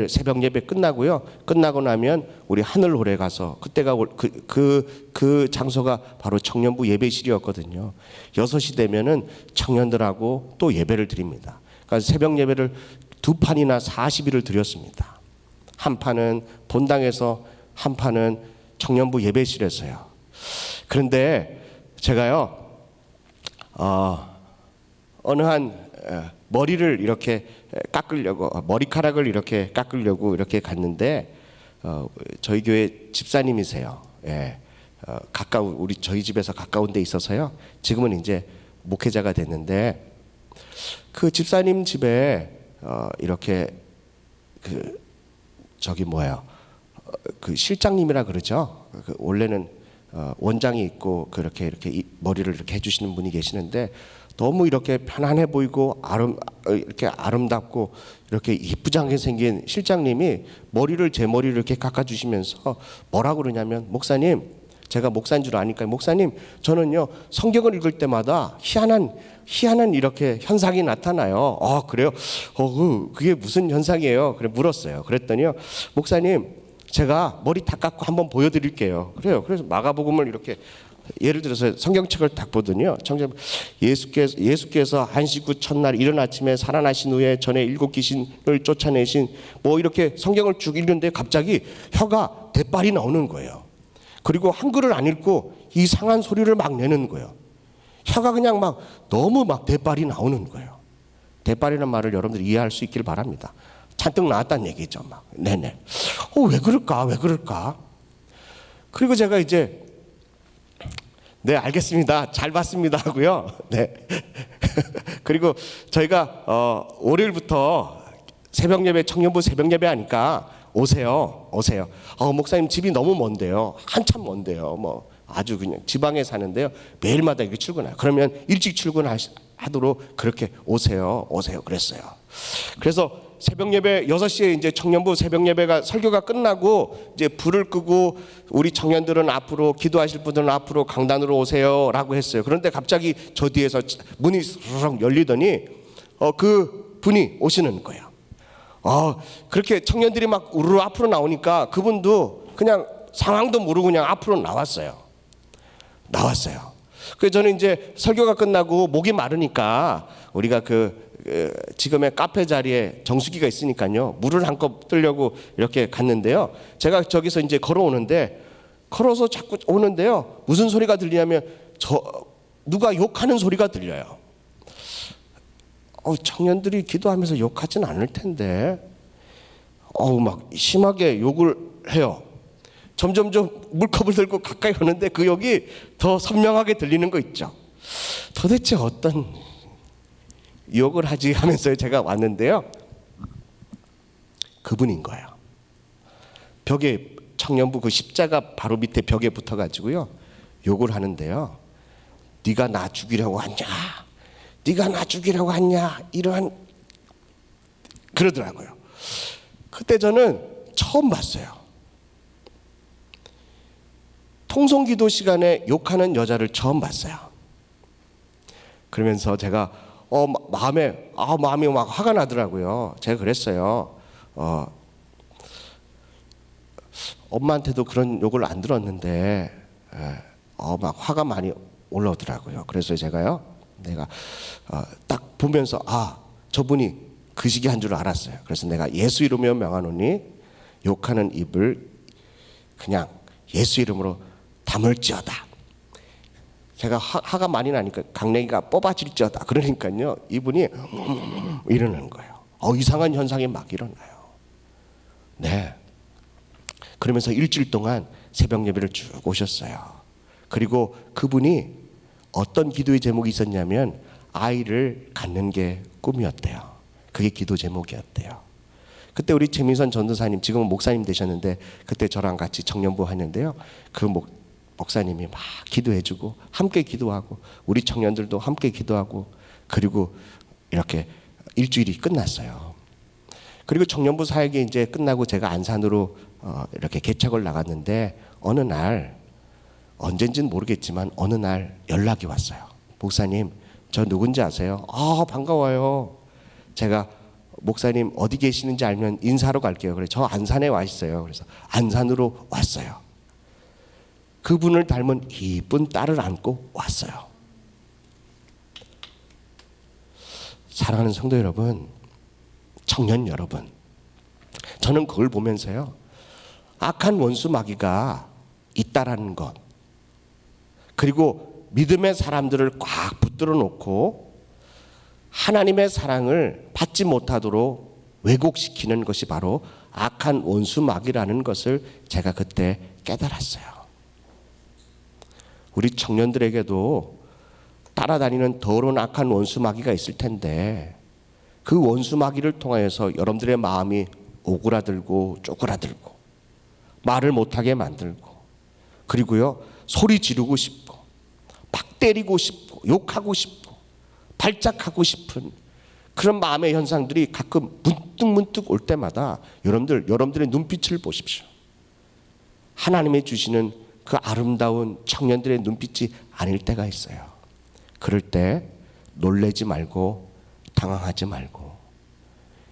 새벽 예배 끝나고 나면 우리 하늘홀에 가서 그때가 그 장소가 바로 청년부 예배실이었거든요. 6시 되면은 청년들하고 또 예배를 드립니다. 그러니까 새벽 예배를 2판이나 40일을 드렸습니다. 한 판은 본당에서, 한 판은 청년부 예배실에서요. 그런데 제가요 어느 한 머리를 이렇게 깎으려고, 머리카락을 이렇게 깎으려고 이렇게 갔는데 저희 교회 집사님이세요. 예. 저희 집에서 가까운 데 있어서요. 지금은 이제 목회자가 됐는데 그 집사님 집에 이렇게 그 실장님이라 그러죠. 원래는 원장이 있고 그렇게 머리를 이렇게 해주시는 분이 계시는데 너무 이렇게 편안해 보이고 이렇게 아름답고 이렇게 이쁘장하게 생긴 실장님이 제 머리를 이렇게 깎아주시면서 뭐라 그러냐면 목사님, 제가 목사인 줄 아니까 목사님 저는요 성경을 읽을 때마다 희한한 이렇게 현상이 나타나요. 그래요? 그게 무슨 현상이에요? 그래 물었어요. 그랬더니요 목사님 제가 머리 다 깎고 한번 보여드릴게요. 그래요. 그래서 마가복음을 이렇게 예를 들어서 성경책을 딱 보더니요. 예수께서 안식 후 첫날 이른 아침에 살아나신 후에 전에 7 귀신을 쫓아내신 이렇게 성경을 쭉 읽는데 갑자기 혀가 대빨이 나오는 거예요. 그리고 한글을 안 읽고 이상한 소리를 막 내는 거예요. 혀가 그냥 너무 대빨이 나오는 거예요. 대빨이라는 말을 여러분들이 이해할 수 있길 바랍니다. 잔뜩 나왔다는 얘기죠. 네네. 왜 그럴까? 그리고 제가 이제 네 알겠습니다. 잘 봤습니다 하고요. 네. 그리고 저희가 월요일부터 청년부 새벽 예배 하니까 오세요. 목사님 집이 너무 먼데요. 한참 먼데요. 아주 그냥 지방에 사는데요. 매일마다 이렇게 출근해요. 그러면 일찍 출근하도록 그렇게 오세요. 그랬어요. 그래서 새벽 예배 6시에 이제 청년부 새벽 예배가 설교가 끝나고 이제 불을 끄고 우리 청년들은 앞으로, 기도하실 분들은 앞으로 강단으로 오세요라고 했어요. 그런데 갑자기 저 뒤에서 문이 스르륵 열리더니 그 분이 오시는 거예요. 그렇게 청년들이 막 우르르 앞으로 나오니까 그분도 그냥 상황도 모르고 그냥 앞으로 나왔어요. 그래서 저는 이제 설교가 끝나고 목이 마르니까 우리가 지금의 카페 자리에 정수기가 있으니까요. 물을 한컵 뜨려고 이렇게 갔는데요. 제가 저기서 이제 걸어서 자꾸 오는데요. 무슨 소리가 들리냐면 누가 욕하는 소리가 들려요. 청년들이 기도하면서 욕하진 않을 텐데 막 심하게 욕을 해요. 점점점 물컵을 들고 가까이 오는데 그 욕이 더 선명하게 들리는 거 있죠. 도대체 어떤 욕을 하지 하면서 제가 왔는데요. 그분인 거예요. 벽에 청년부 그 십자가 바로 밑에 벽에 붙어가지고요. 욕을 하는데요. 네가 나 죽이려고 하냐? 이러한 그러더라고요. 그때 저는 처음 봤어요. 통성기도 시간에 욕하는 여자를 처음 봤어요. 그러면서 제가 마음이 막 화가 나더라고요. 제가 그랬어요. 엄마한테도 그런 욕을 안 들었는데 막 화가 많이 올라오더라고요. 그래서 내가 딱 보면서 저분이 그 시기 한 줄 알았어요. 그래서 내가 예수 이름으로 명하노니 욕하는 입을 그냥 예수 이름으로 다물지어다. 제가 화가 많이 나니까 강냉이가 뽑아질지어다. 그러니까요. 이분이 이러는 거예요. 이상한 현상이 막 일어나요. 네. 그러면서 일주일 동안 새벽 예배를 쭉 오셨어요. 그리고 그분이 어떤 기도의 제목이 있었냐면 아이를 갖는 게 꿈이었대요. 그게 기도 제목이었대요. 그때 우리 최민선 전도사님, 지금은 목사님 되셨는데 그때 저랑 같이 청년부 하는데요. 그 목사님이 막 기도해주고 함께 기도하고 우리 청년들도 함께 기도하고 그리고 이렇게 일주일이 끝났어요. 그리고 청년부 사역이 이제 끝나고 제가 안산으로 이렇게 개척을 나갔는데 어느 날 언젠지는 모르겠지만 어느 날 연락이 왔어요. 목사님, 저 누군지 아세요? 반가워요. 제가 목사님 어디 계시는지 알면 인사하러 갈게요. 그래, 저 안산에 와 있어요. 그래서 안산으로 왔어요. 그분을 닮은 이쁜 딸을 안고 왔어요. 사랑하는 성도 여러분, 청년 여러분, 저는 그걸 보면서요, 악한 원수 마귀가 있다라는 것, 그리고 믿음의 사람들을 꽉 붙들어 놓고 하나님의 사랑을 받지 못하도록 왜곡시키는 것이 바로 악한 원수 마귀라는 것을 제가 그때 깨달았어요. 우리 청년들에게도 따라다니는 더러운 악한 원수 마귀가 있을 텐데 그 원수 마귀를 통하여서 여러분들의 마음이 오그라들고 쪼그라들고 말을 못하게 만들고 그리고요 소리 지르고 싶고 막 때리고 싶고 욕하고 싶고 발작하고 싶은 그런 마음의 현상들이 가끔 문득 올 때마다 여러분들의 눈빛을 보십시오. 하나님이 주시는 그 아름다운 청년들의 눈빛이 아닐 때가 있어요. 그럴 때 놀라지 말고 당황하지 말고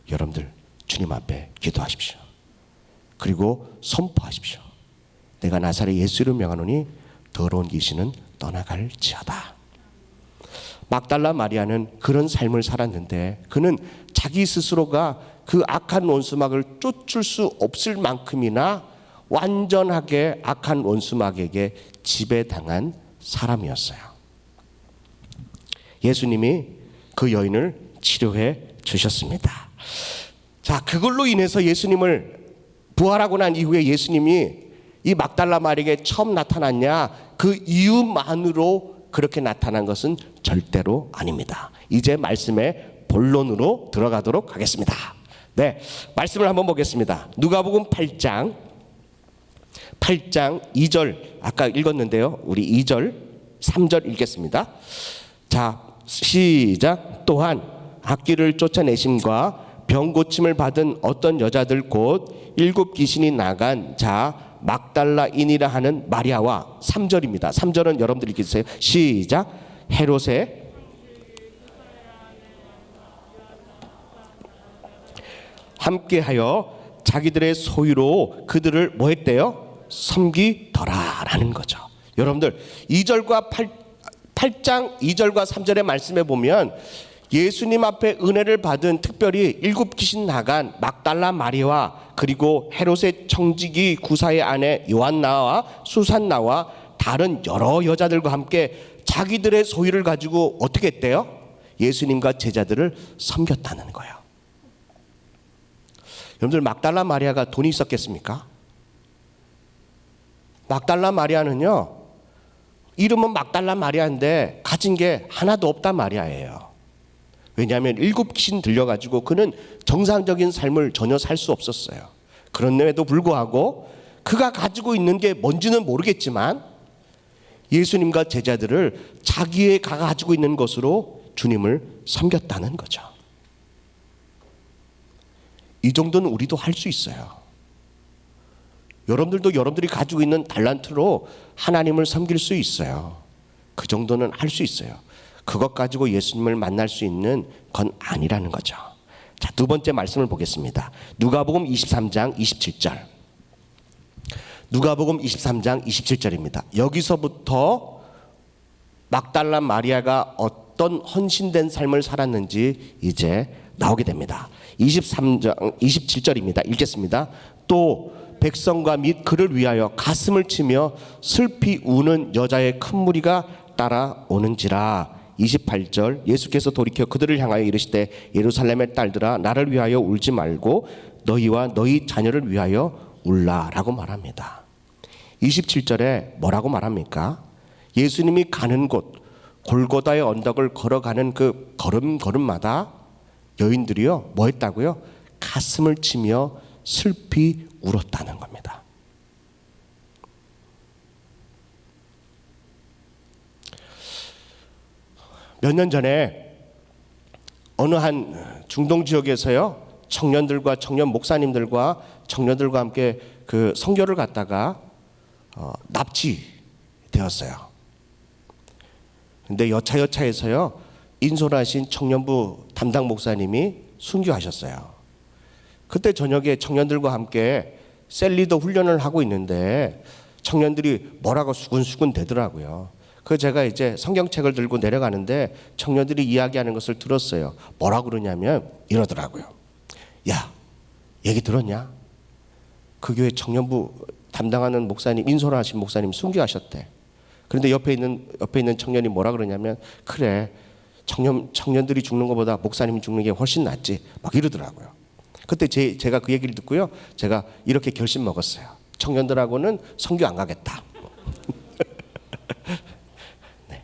여러분들 주님 앞에 기도하십시오. 그리고 선포하십시오. 내가 나사렛 예수를 명하노니 더러운 귀신은 떠나갈지어다. 막달라 마리아는 그런 삶을 살았는데 그는 자기 스스로가 그 악한 원수막을 쫓을 수 없을 만큼이나 완전하게 악한 원수막에게 지배당한 사람이었어요. 예수님이 그 여인을 치료해 주셨습니다. 자, 그걸로 인해서 예수님을 부활하고 난 이후에 예수님이 이 막달라 마리아에게 처음 나타났냐? 그 이유만으로 그렇게 나타난 것은 절대로 아닙니다. 이제 말씀의 본론으로 들어가도록 하겠습니다. 네, 말씀을 한번 보겠습니다. 누가복음 8장 2절 아까 읽었는데요. 우리 2절 3절 읽겠습니다. 자, 시작. 또한 악귀를 쫓아내심과 병 고침을 받은 어떤 여자들 곧 7 귀신이 나간 자 막달라인이라 하는 마리아와 3절입니다. 3절은 여러분들이 읽으세요. 시작. 헤롯의 함께하여 자기들의 소유로 그들을 뭐 했대요? 섬기더라라는 거죠. 여러분들 2절과 8장 2절과 3절의 말씀에 보면 예수님 앞에 은혜를 받은 특별히 7 귀신 나간 막달라 마리아와 그리고 헤롯의 청지기 구사의 아내 요한나와 수산나와 다른 여러 여자들과 함께 자기들의 소유를 가지고 어떻게 했대요? 예수님과 제자들을 섬겼다는 거예요. 여러분들 막달라 마리아가 돈이 있었겠습니까? 막달라 마리아는요 이름은 막달라 마리아인데 가진 게 하나도 없단 마리아예요. 왜냐하면 7 귀신 들려가지고 그는 정상적인 삶을 전혀 살 수 없었어요. 그런데도 불구하고 그가 가지고 있는 게 뭔지는 모르겠지만 예수님과 제자들을 자기가 가지고 있는 것으로 주님을 섬겼다는 거죠. 이 정도는 우리도 할 수 있어요. 여러분들도 여러분들이 가지고 있는 달란트로 하나님을 섬길 수 있어요. 그 정도는 할 수 있어요. 그것 가지고 예수님을 만날 수 있는 건 아니라는 거죠. 자, 두 번째 말씀을 보겠습니다. 누가복음 23장 27절. 누가복음 23장 27절입니다. 여기서부터 막달라 마리아가 어떤 헌신된 삶을 살았는지 이제 나오게 됩니다. 23장 27절입니다. 읽겠습니다. 또 백성과 및 그를 위하여 가슴을 치며 슬피 우는 여자의 큰 무리가 따라오는지라. 28절 예수께서 돌이켜 그들을 향하여 이르시되 예루살렘의 딸들아 나를 위하여 울지 말고 너희와 너희 자녀를 위하여 울라라고 말합니다. 27절에 뭐라고 말합니까? 예수님이 가는 곳 골고다의 언덕을 걸어가는 그 걸음마다 여인들이요 뭐 했다고요? 가슴을 치며 슬피 울었다는 겁니다. 몇 년 전에 어느 한 중동 지역에서요 청년들과 청년 목사님들과 청년들과 함께 그 선교를 갔다가 납치되었어요. 근데 여차여차해서요 인솔하신 청년부 담당 목사님이 순교하셨어요. 그때 저녁에 청년들과 함께 셀리더 훈련을 하고 있는데 청년들이 뭐라고 수근수근 대더라고요. 그 제가 이제 성경책을 들고 내려가는데 청년들이 이야기하는 것을 들었어요. 뭐라 그러냐면 이러더라고요. 야, 얘기 들었냐? 그 교회 청년부 담당하는 목사님, 인솔하신 목사님 순교하셨대. 그런데 옆에 있는 청년이 뭐라 그러냐면 그래, 청년들이 죽는 것보다 목사님이 죽는 게 훨씬 낫지. 막 이러더라고요. 그때 제가 그 얘기를 듣고요. 제가 이렇게 결심 먹었어요. 청년들하고는 선교 안 가겠다. 네.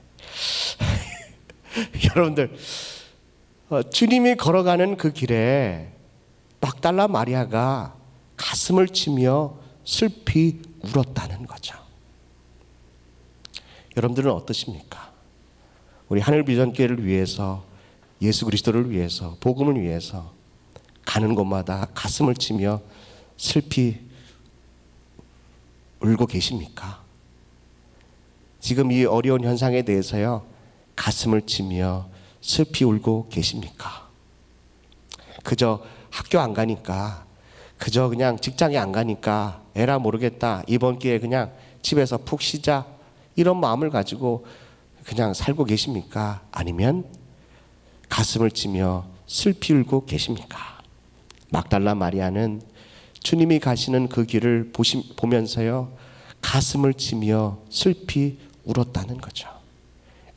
여러분들 주님이 걸어가는 그 길에 막달라 마리아가 가슴을 치며 슬피 울었다는 거죠. 여러분들은 어떠십니까? 우리 하늘비전교회를 위해서, 예수 그리스도를 위해서, 복음을 위해서 가는 곳마다 가슴을 치며 슬피 울고 계십니까? 지금 이 어려운 현상에 대해서요 가슴을 치며 슬피 울고 계십니까? 그저 학교 안 가니까, 그저 그냥 직장에 안 가니까 에라 모르겠다, 이번 기회에 그냥 집에서 푹 쉬자, 이런 마음을 가지고 그냥 살고 계십니까? 아니면 가슴을 치며 슬피 울고 계십니까? 막달라 마리아는 주님이 가시는 그 길을 보면서요 가슴을 치며 슬피 울었다는 거죠.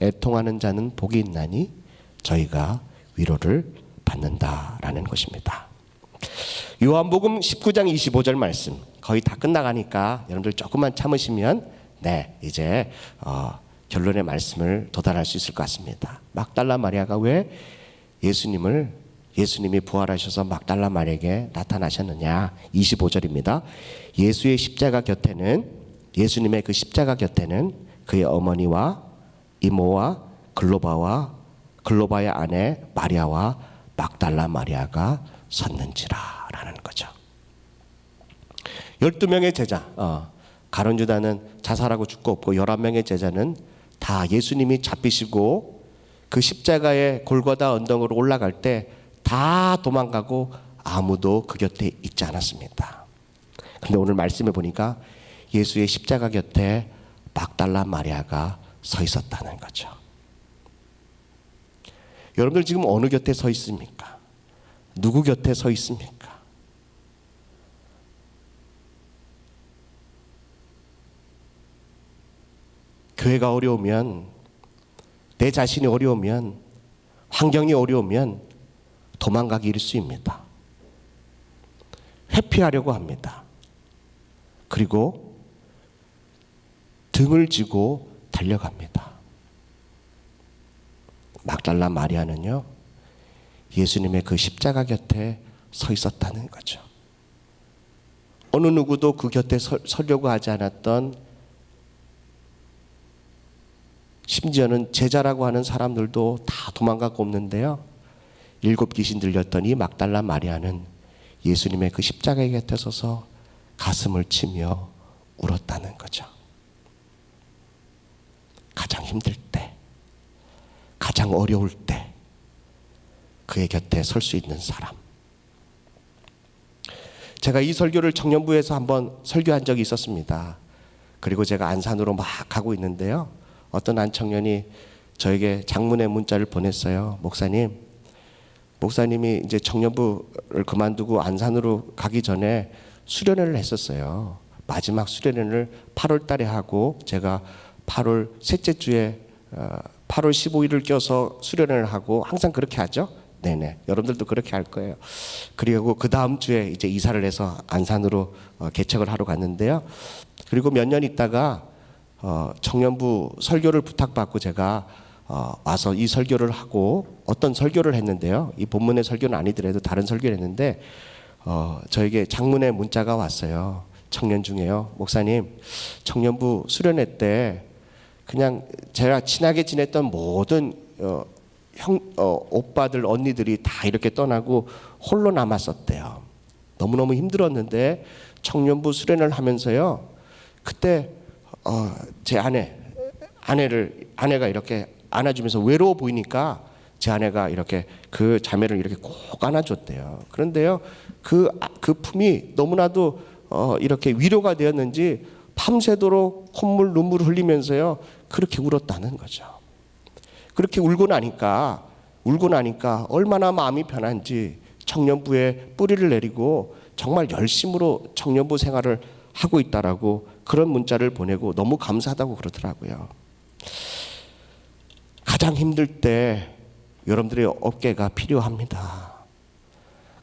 애통하는 자는 복이 있나니 저희가 위로를 받는다라는 것입니다. 요한복음 19장 25절 말씀 거의 다 끝나가니까 여러분들 조금만 참으시면 이제 결론의 말씀을 도달할 수 있을 것 같습니다. 막달라 마리아가 왜 예수님이 부활하셔서 막달라 마리아에게 나타나셨느냐. 25절입니다. 예수님의 그 십자가 곁에는 그의 어머니와 이모와 글로바의 아내 마리아와 막달라 마리아가 섰는지라 라는 거죠. 12명의 제자, 가룟유다는 자살하고 죽고 없고 11명의 제자는 다 예수님이 잡히시고 그 십자가의 골고다 언덕으로 올라갈 때 다 도망가고 아무도 그 곁에 있지 않았습니다. 그런데 오늘 말씀해 보니까 예수의 십자가 곁에 막달라 마리아가 서 있었다는 거죠. 여러분들 지금 어느 곁에 서 있습니까? 누구 곁에 서 있습니까? 교회가 어려우면, 내 자신이 어려우면, 환경이 어려우면 도망가기 일쑤입니다. 회피하려고 합니다. 그리고 등을 쥐고 달려갑니다. 막달라 마리아는요 예수님의 그 십자가 곁에 서 있었다는 거죠. 어느 누구도 그 곁에 서려고 하지 않았던, 심지어는 제자라고 하는 사람들도 다 도망가고 없는데요 7 귀신 들렸던 이 막달라 마리아는 예수님의 그 십자가 곁에 서서 가슴을 치며 울었다는 거죠. 가장 힘들 때, 가장 어려울 때 그의 곁에 설 수 있는 사람. 제가 이 설교를 청년부에서 한번 설교한 적이 있었습니다. 그리고 제가 안산으로 막 가고 있는데요 어떤 한 청년이 저에게 장문의 문자를 보냈어요. 목사님이 이제 청년부를 그만두고 안산으로 가기 전에 수련회를 했었어요. 마지막 수련회를 8월 달에 하고 제가 8월 셋째 주에 8월 15일을 껴서 수련회를 하고 항상 그렇게 하죠. 네네. 여러분들도 그렇게 할 거예요. 그리고 그 다음 주에 이제 이사를 해서 안산으로 개척을 하러 갔는데요. 그리고 몇 년 있다가 청년부 설교를 부탁받고 제가 와서 이 설교를 하고 어떤 설교를 했는데요. 이 본문의 설교는 아니더라도 다른 설교를 했는데 저에게 장문의 문자가 왔어요. 청년 중에요. 목사님, 청년부 수련회 때 그냥 제가 친하게 지냈던 모든 오빠들 언니들이 다 이렇게 떠나고 홀로 남았었대요. 너무너무 힘들었는데 청년부 수련을 하면서요. 그때 제 아내가 이렇게 안아주면서 외로워 보이니까 제 아내가 이렇게 그 자매를 이렇게 꼭 안아줬대요. 그런데요, 그 품이 너무나도 이렇게 위로가 되었는지 밤새도록 콧물 눈물을 흘리면서요 그렇게 울었다는 거죠. 그렇게 울고 나니까 얼마나 마음이 편한지 청년부에 뿌리를 내리고 정말 열심으로 청년부 생활을 하고 있다라고 그런 문자를 보내고 너무 감사하다고 그러더라고요. 가장 힘들 때 여러분들의 어깨가 필요합니다.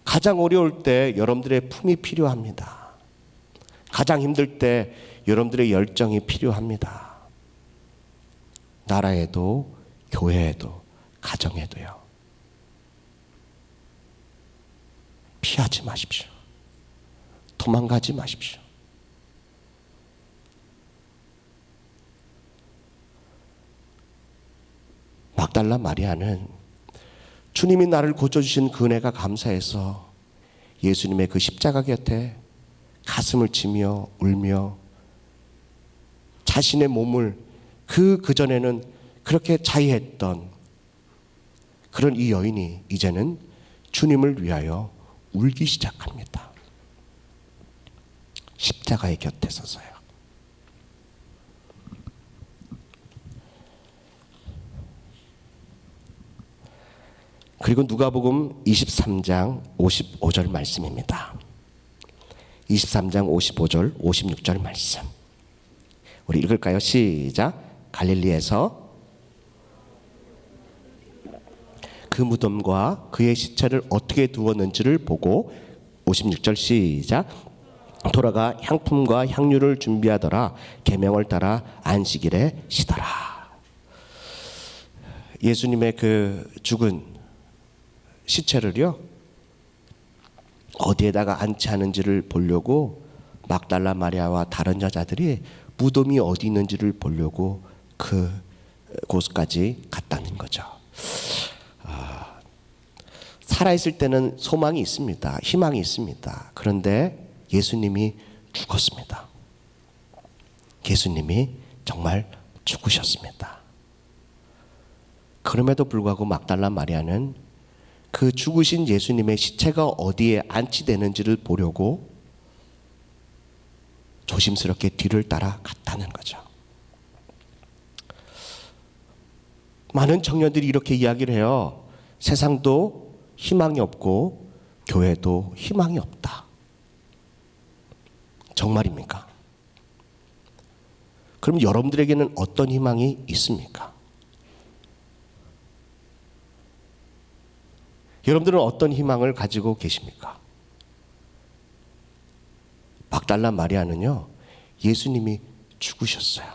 가장 어려울 때 여러분들의 품이 필요합니다. 가장 힘들 때 여러분들의 열정이 필요합니다. 나라에도 교회에도 가정에도요. 피하지 마십시오. 도망가지 마십시오. 막달라 마리아는 주님이 나를 고쳐주신 그 은혜가 감사해서 예수님의 그 십자가 곁에 가슴을 치며 울며 자신의 몸을 그전에는 그렇게 자의했던 그런 이 여인이 이제는 주님을 위하여 울기 시작합니다. 십자가의 곁에 서서요. 그리고 누가복음 23장 55절 말씀입니다. 23장 55절 56절 말씀 우리 읽을까요? 시작. 갈릴리에서 그 무덤과 그의 시체를 어떻게 두었는지를 보고 56절 시작. 돌아가 향품과 향유를 준비하더라. 계명을 따라 안식일에 쉬더라. 예수님의 그 죽은 시체를요 어디에다가 안치하는지를 보려고 막달라 마리아와 다른 여자들이 무덤이 어디 있는지를 보려고 그 곳까지 갔다는 거죠. 살아있을 때는 소망이 있습니다. 희망이 있습니다. 그런데 예수님이 죽었습니다. 예수님이 정말 죽으셨습니다. 그럼에도 불구하고 막달라 마리아는 그 죽으신 예수님의 시체가 어디에 안치되는지를 보려고 조심스럽게 뒤를 따라 갔다는 거죠. 많은 청년들이 이렇게 이야기를 해요. 세상도 희망이 없고 교회도 희망이 없다. 정말입니까? 그럼 여러분들에게는 어떤 희망이 있습니까? 여러분들은 어떤 희망을 가지고 계십니까? 막달라 마리아는요, 예수님이 죽으셨어요.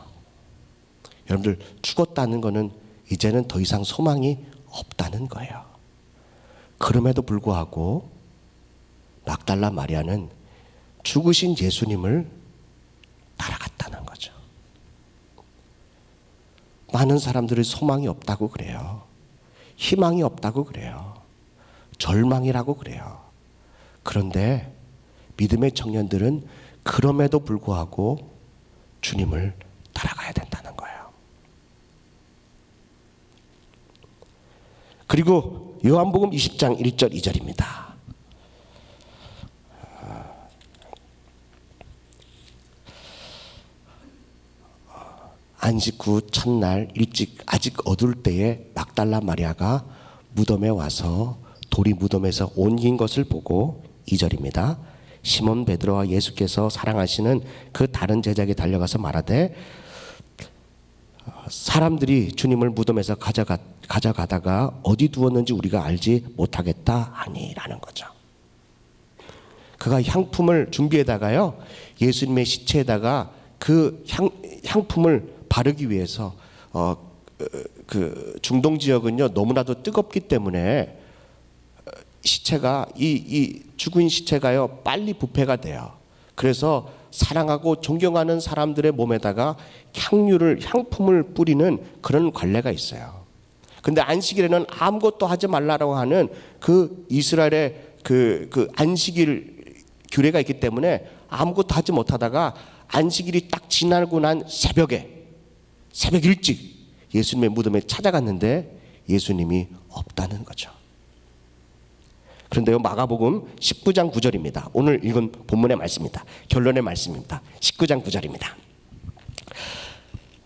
여러분들, 죽었다는 것은 이제는 더 이상 소망이 없다는 거예요. 그럼에도 불구하고 막달라 마리아는 죽으신 예수님을 따라갔다는 거죠. 많은 사람들이 소망이 없다고 그래요. 희망이 없다고 그래요. 절망이라고 그래요. 그런데 믿음의 청년들은 그럼에도 불구하고 주님을 따라가야 된다는 거예요. 그리고 요한복음 20장 1절 2절입니다. 안식 후 첫날 일찍 아직 어두울 때에 막달라 마리아가 무덤에 와서 돌이 무덤에서 옮긴 것을 보고 2절입니다. 시몬 베드로와 예수께서 사랑하시는 그 다른 제자에게 달려가서 말하되 사람들이 주님을 무덤에서 가져가다가 어디 두었는지 우리가 알지 못하겠다 하니라는 거죠. 그가 향품을 준비에다가요 예수님의 시체에다가 그 향품을 바르기 위해서 그 중동 지역은요 너무나도 뜨겁기 때문에 시체가 이 죽은 시체가요 빨리 부패가 돼요. 그래서 사랑하고 존경하는 사람들의 몸에다가 향품을 뿌리는 그런 관례가 있어요. 근데 안식일에는 아무것도 하지 말라고 하는 그 이스라엘의 그 안식일 규례가 있기 때문에 아무것도 하지 못하다가 안식일이 딱 지나고 난 새벽 일찍 예수님의 무덤에 찾아갔는데 예수님이 없다는 거죠. 그런데요 마가복음 19장 9절입니다. 오늘 읽은 본문의 말씀입니다. 결론의 말씀입니다. 19장 9절입니다.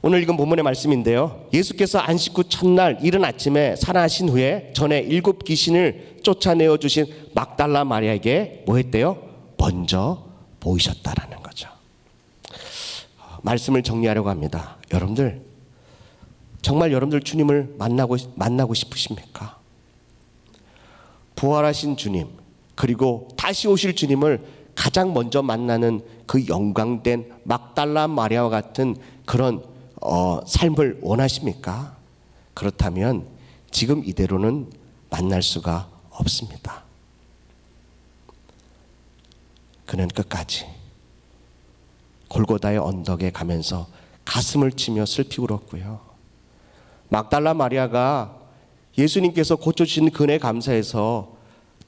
오늘 읽은 본문의 말씀인데요. 예수께서 안식 후 첫날 이른 아침에 살아나신 후에 전에 7 귀신을 쫓아내어 주신 막달라 마리아에게 뭐 했대요? 먼저 보이셨다라는 거죠. 말씀을 정리하려고 합니다. 여러분들 정말 여러분들 주님을 만나고 싶으십니까? 부활하신 주님 그리고 다시 오실 주님을 가장 먼저 만나는 그 영광된 막달라 마리아와 같은 그런 삶을 원하십니까? 그렇다면 지금 이대로는 만날 수가 없습니다. 그는 끝까지 골고다의 언덕에 가면서 가슴을 치며 슬피 울었고요. 막달라 마리아가 예수님께서 고쳐주신 그은혜 감사해서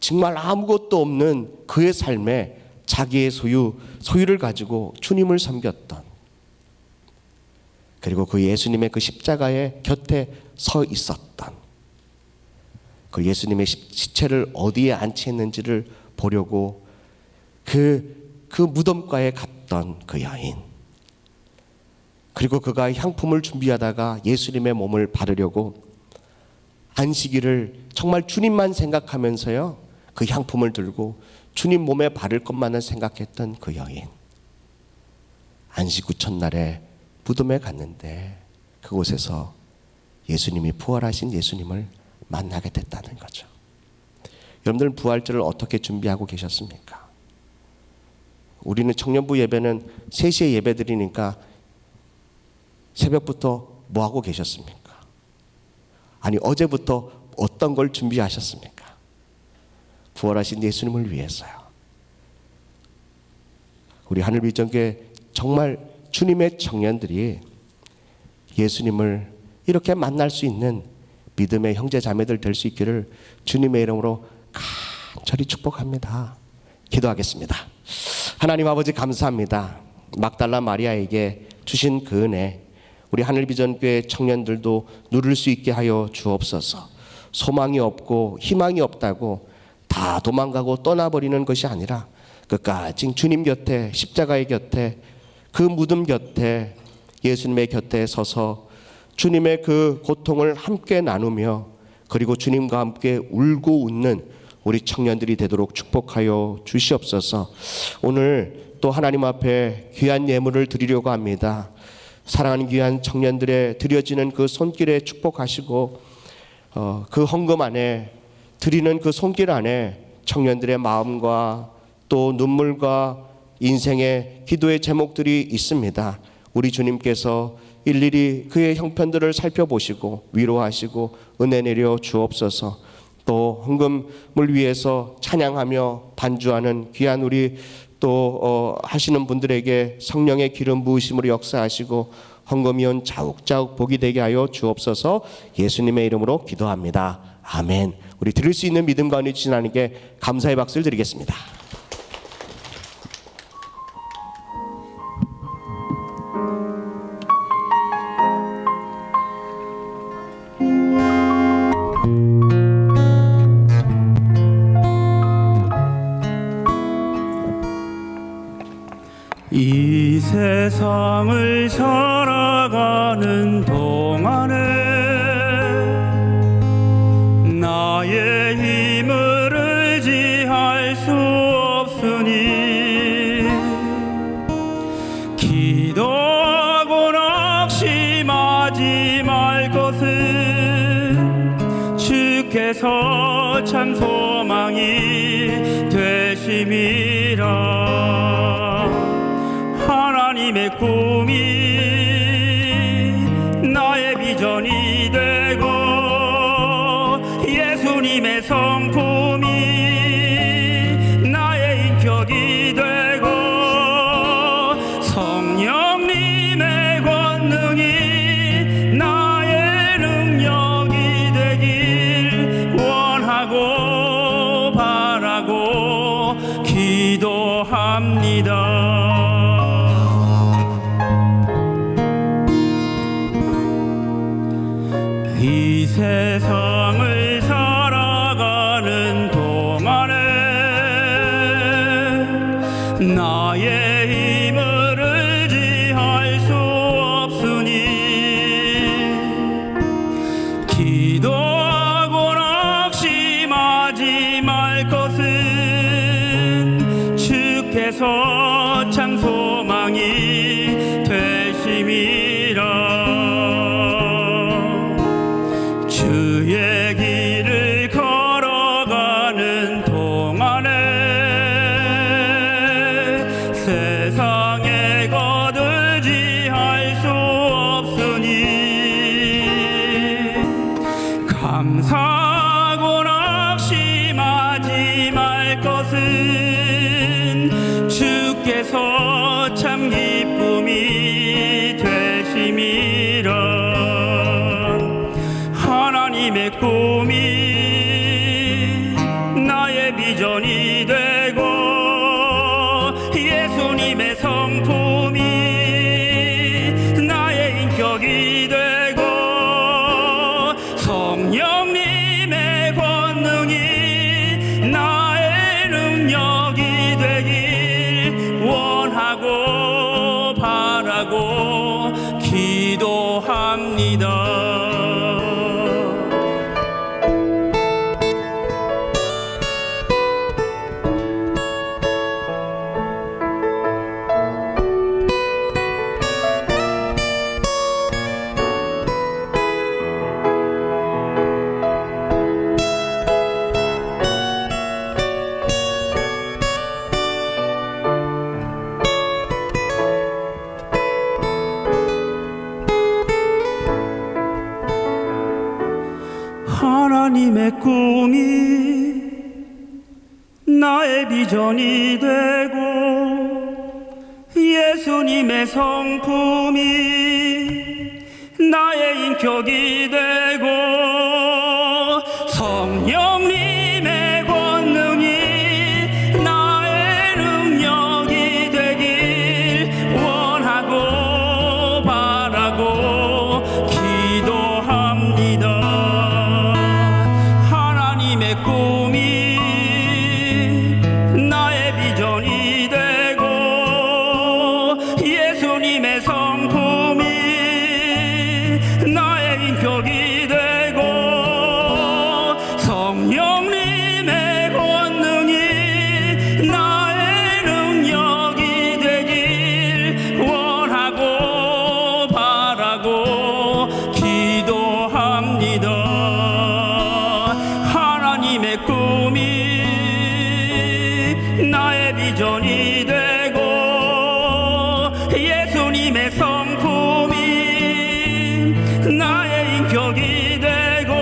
정말 아무것도 없는 그의 삶에 자기의 소유를 가지고 주님을 섬겼던, 그리고 그 예수님의 그 십자가의 곁에 서 있었던, 그 예수님의 시체를 어디에 안치했는지를 보려고 그 무덤가에 갔던 그 여인, 그리고 그가 향품을 준비하다가 예수님의 몸을 바르려고 안식일을 정말 주님만 생각하면서요 그 향품을 들고 주님 몸에 바를 것만을 생각했던 그 여인, 안식 후 첫날에 무덤에 갔는데 그곳에서 예수님이 부활하신 예수님을 만나게 됐다는 거죠. 여러분들은 부활절을 어떻게 준비하고 계셨습니까? 우리는 청년부 예배는 3시에 예배 드리니까 새벽부터 뭐 하고 계셨습니까? 아니 어제부터 어떤 걸 준비하셨습니까? 부활하신 예수님을 위해서요. 우리 하늘비전교회 정말 주님의 청년들이 예수님을 이렇게 만날 수 있는 믿음의 형제 자매들 될 수 있기를 주님의 이름으로 간절히 축복합니다. 기도하겠습니다. 하나님 아버지 감사합니다. 막달라 마리아에게 주신 그 은혜 우리 하늘비전교회 청년들도 누릴 수 있게 하여 주옵소서. 소망이 없고 희망이 없다고 다 도망가고 떠나버리는 것이 아니라 끝까지 주님 곁에, 십자가의 곁에, 그 무덤 곁에, 예수님의 곁에 서서 주님의 그 고통을 함께 나누며 그리고 주님과 함께 울고 웃는 우리 청년들이 되도록 축복하여 주시옵소서. 오늘 또 하나님 앞에 귀한 예물을 드리려고 합니다. 사랑하는 귀한 청년들의 드려지는 그 손길에 축복하시고 그 헌금 안에 드리는 그 손길 안에 청년들의 마음과 또 눈물과 인생의 기도의 제목들이 있습니다. 우리 주님께서 일일이 그의 형편들을 살펴보시고 위로하시고 은혜 내려 주옵소서. 또 헌금을 위해서 찬양하며 반주하는 귀한 우리 또 하시는 분들에게 성령의 기름 부으심으로 역사하시고 헌금이온 자욱자욱 복이 되게 하여 주옵소서. 예수님의 이름으로 기도합니다. 아멘. 우리 드릴 수 있는 믿음 가운데 주신 하나님께 감사의 박수를 드리겠습니다. 이 세상을 살아가는 동안에 나의 힘을 의지할 수 없으니 기도하고 낙심하지 말 것은 주께서 참 소망이 되심이라. 하나님의 꿈이 나의 비전이 예수님의 성품이 나의 인격이 되고 성령님의 권능이 나의 능력이 되길 원하고 바라고 기도합니다. 이 세상을 살아가는 동안에 나의 힘을 의지할 수 없으니 기도하고 낙심하지 말 것은 주께서 참 소망이 되심이라. 주의 길을 걸어가는 동안에 세상에 거들지할 수 없으니 감사하고 낙심하지 말 것은 주께서 참 기쁨이 되심이라. 하나님의 꿈이 나의 비전이 되고 예수님의 성품이 나의 인격이 되고 성령님의 권능이 나의 능력이 되길 원하고 바라고 기도합니다. 하나님의 꿈이 나의 비전이 되고 예수님의 성품이 나의 인격이 되고 성령님의 권능이 나의 능력이 되길 원하고 바라고 기도합니다. 하나님의 꿈이 나의 비전이 되고 예수님의 성품이 나의 인격이 되고 성령님의 권능이 나의 능력이 되길 원하고 바라고 기도합니다. 하나님의 꿈이 나의 비전이 되고 예수님의 성품이 나의 인격이 되고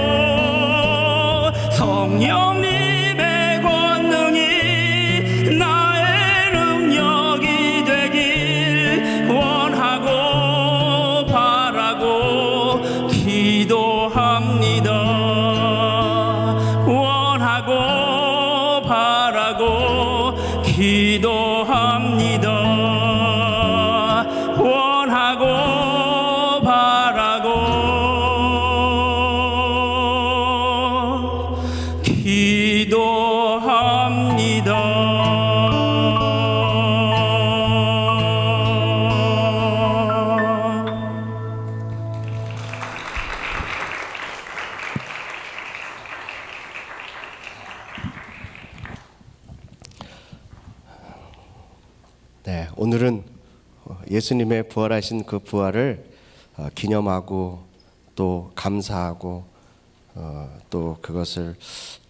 성령님의 권능이 나의 능력이 되길 원하고 바라고 기도합니다. 원하고 바라고 기도합니다. 원하고 바라고 기도합니다. 네, 오늘은 예수님의 부활하신 그 부활을 기념하고 또 감사하고 또 그것을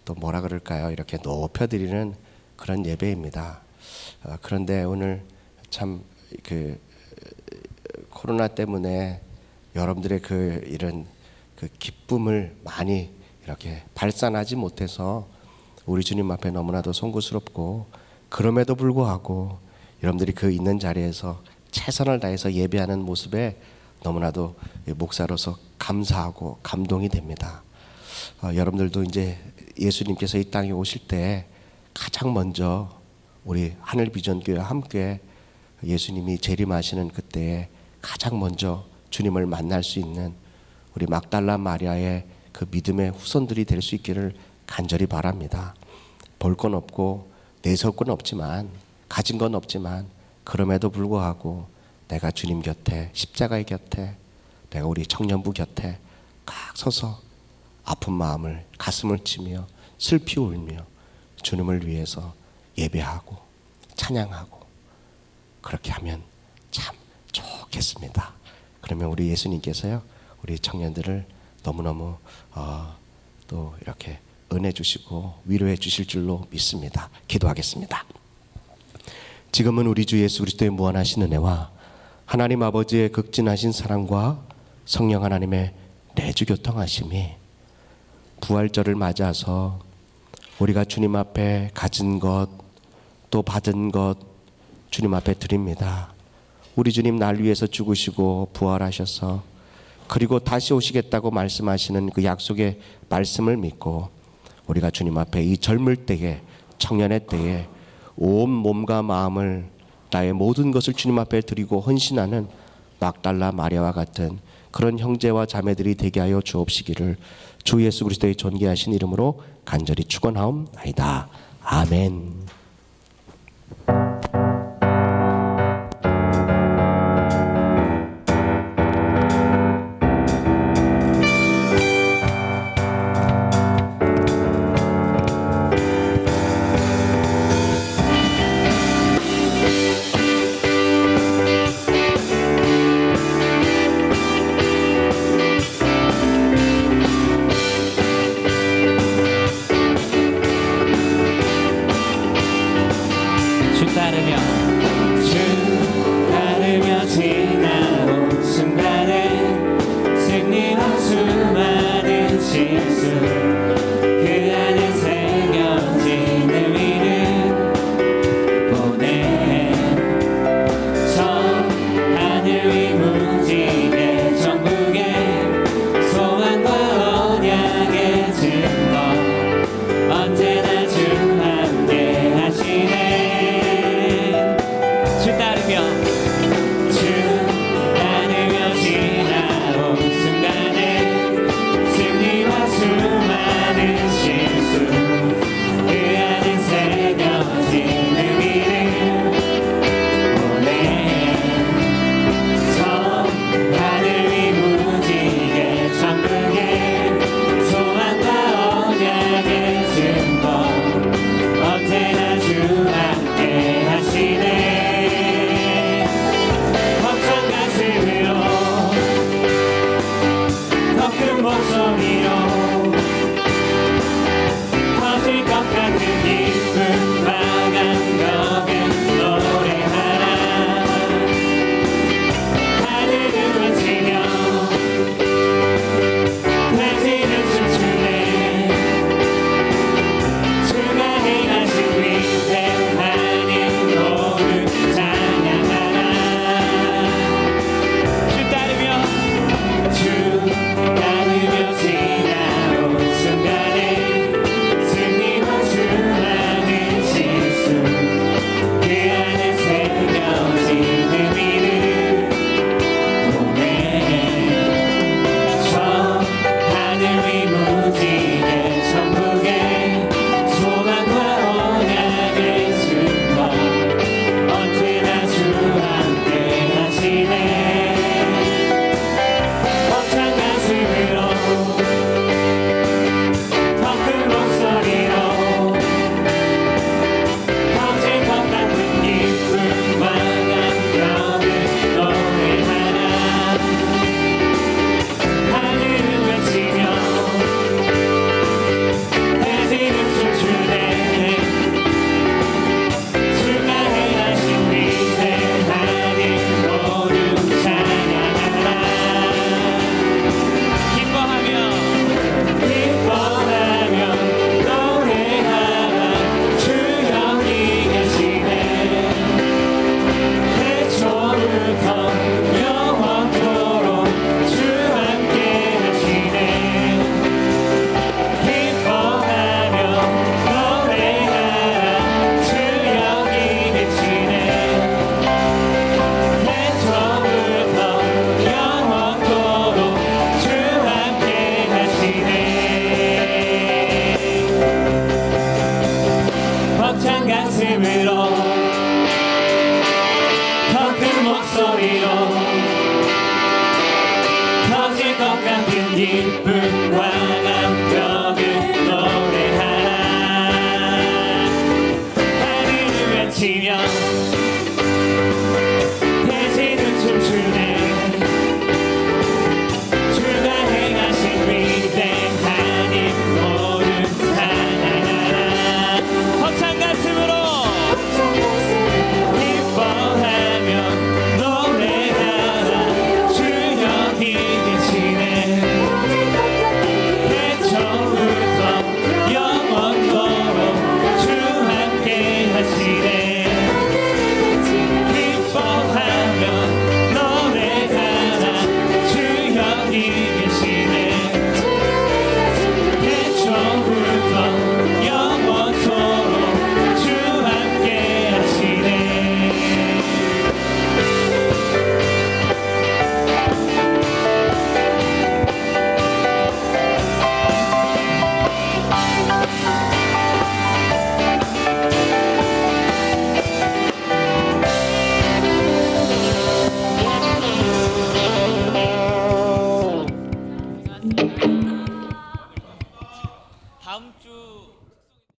또 뭐라 그럴까요? 이렇게 높여드리는 그런 예배입니다. 그런데 오늘 참 그 코로나 때문에 여러분들의 그 이런 그 기쁨을 많이 이렇게 발산하지 못해서 우리 주님 앞에 너무나도 송구스럽고, 그럼에도 불구하고 여러분들이 그 있는 자리에서 최선을 다해서 예배하는 모습에 너무나도 목사로서 감사하고 감동이 됩니다. 여러분들도 이제 예수님께서 이 땅에 오실 때 가장 먼저 우리 하늘비전교회와 함께 예수님이 재림하시는 그때에 가장 먼저 주님을 만날 수 있는 우리 막달라 마리아의 그 믿음의 후손들이 될 수 있기를 간절히 바랍니다. 볼 건 없고 내세울 건 없지만, 가진 건 없지만, 그럼에도 불구하고 내가 주님 곁에, 십자가의 곁에, 내가 우리 청년부 곁에 각 서서 아픈 마음을, 가슴을 치며 슬피 울며 주님을 위해서 예배하고 찬양하고, 그렇게 하면 참 좋겠습니다. 그러면 우리 예수님께서요, 우리 청년들을 너무너무 또 이렇게 은혜 주시고 위로해 주실 줄로 믿습니다. 기도하겠습니다. 지금은 우리 주 예수 그리스도의 무한하신 은혜와 하나님 아버지의 극진하신 사랑과 성령 하나님의 내주 교통하심이 부활절을 맞아서 우리가 주님 앞에 가진 것, 또 받은 것 주님 앞에 드립니다. 우리 주님 날 위해서 죽으시고 부활하셔서 그리고 다시 오시겠다고 말씀하시는 그 약속의 말씀을 믿고 우리가 주님 앞에 이 젊을 때에, 청년의 때에 온 몸과 마음을, 나의 모든 것을 주님 앞에 드리고 헌신하는 막달라 마리아와 같은 그런 형제와 자매들이 되게 하여 주옵시기를 주 예수 그리스도의 존귀하신 이름으로 간절히 축원하옵나이다. 아멘. 주 기쁨과 감격을 노래하라 하늘을 외치며 대지는 춤추네 주가 행하신 위대한 일 모두 찬양하라 벅찬 가슴으로 기뻐하며 노래하라 주여 이기시네 태초부터 영원토록 주 함께 하시네 기뻐하며 노래하라 주여 이기시네 태초부터 영원토록 주 함께 하시네 다음 주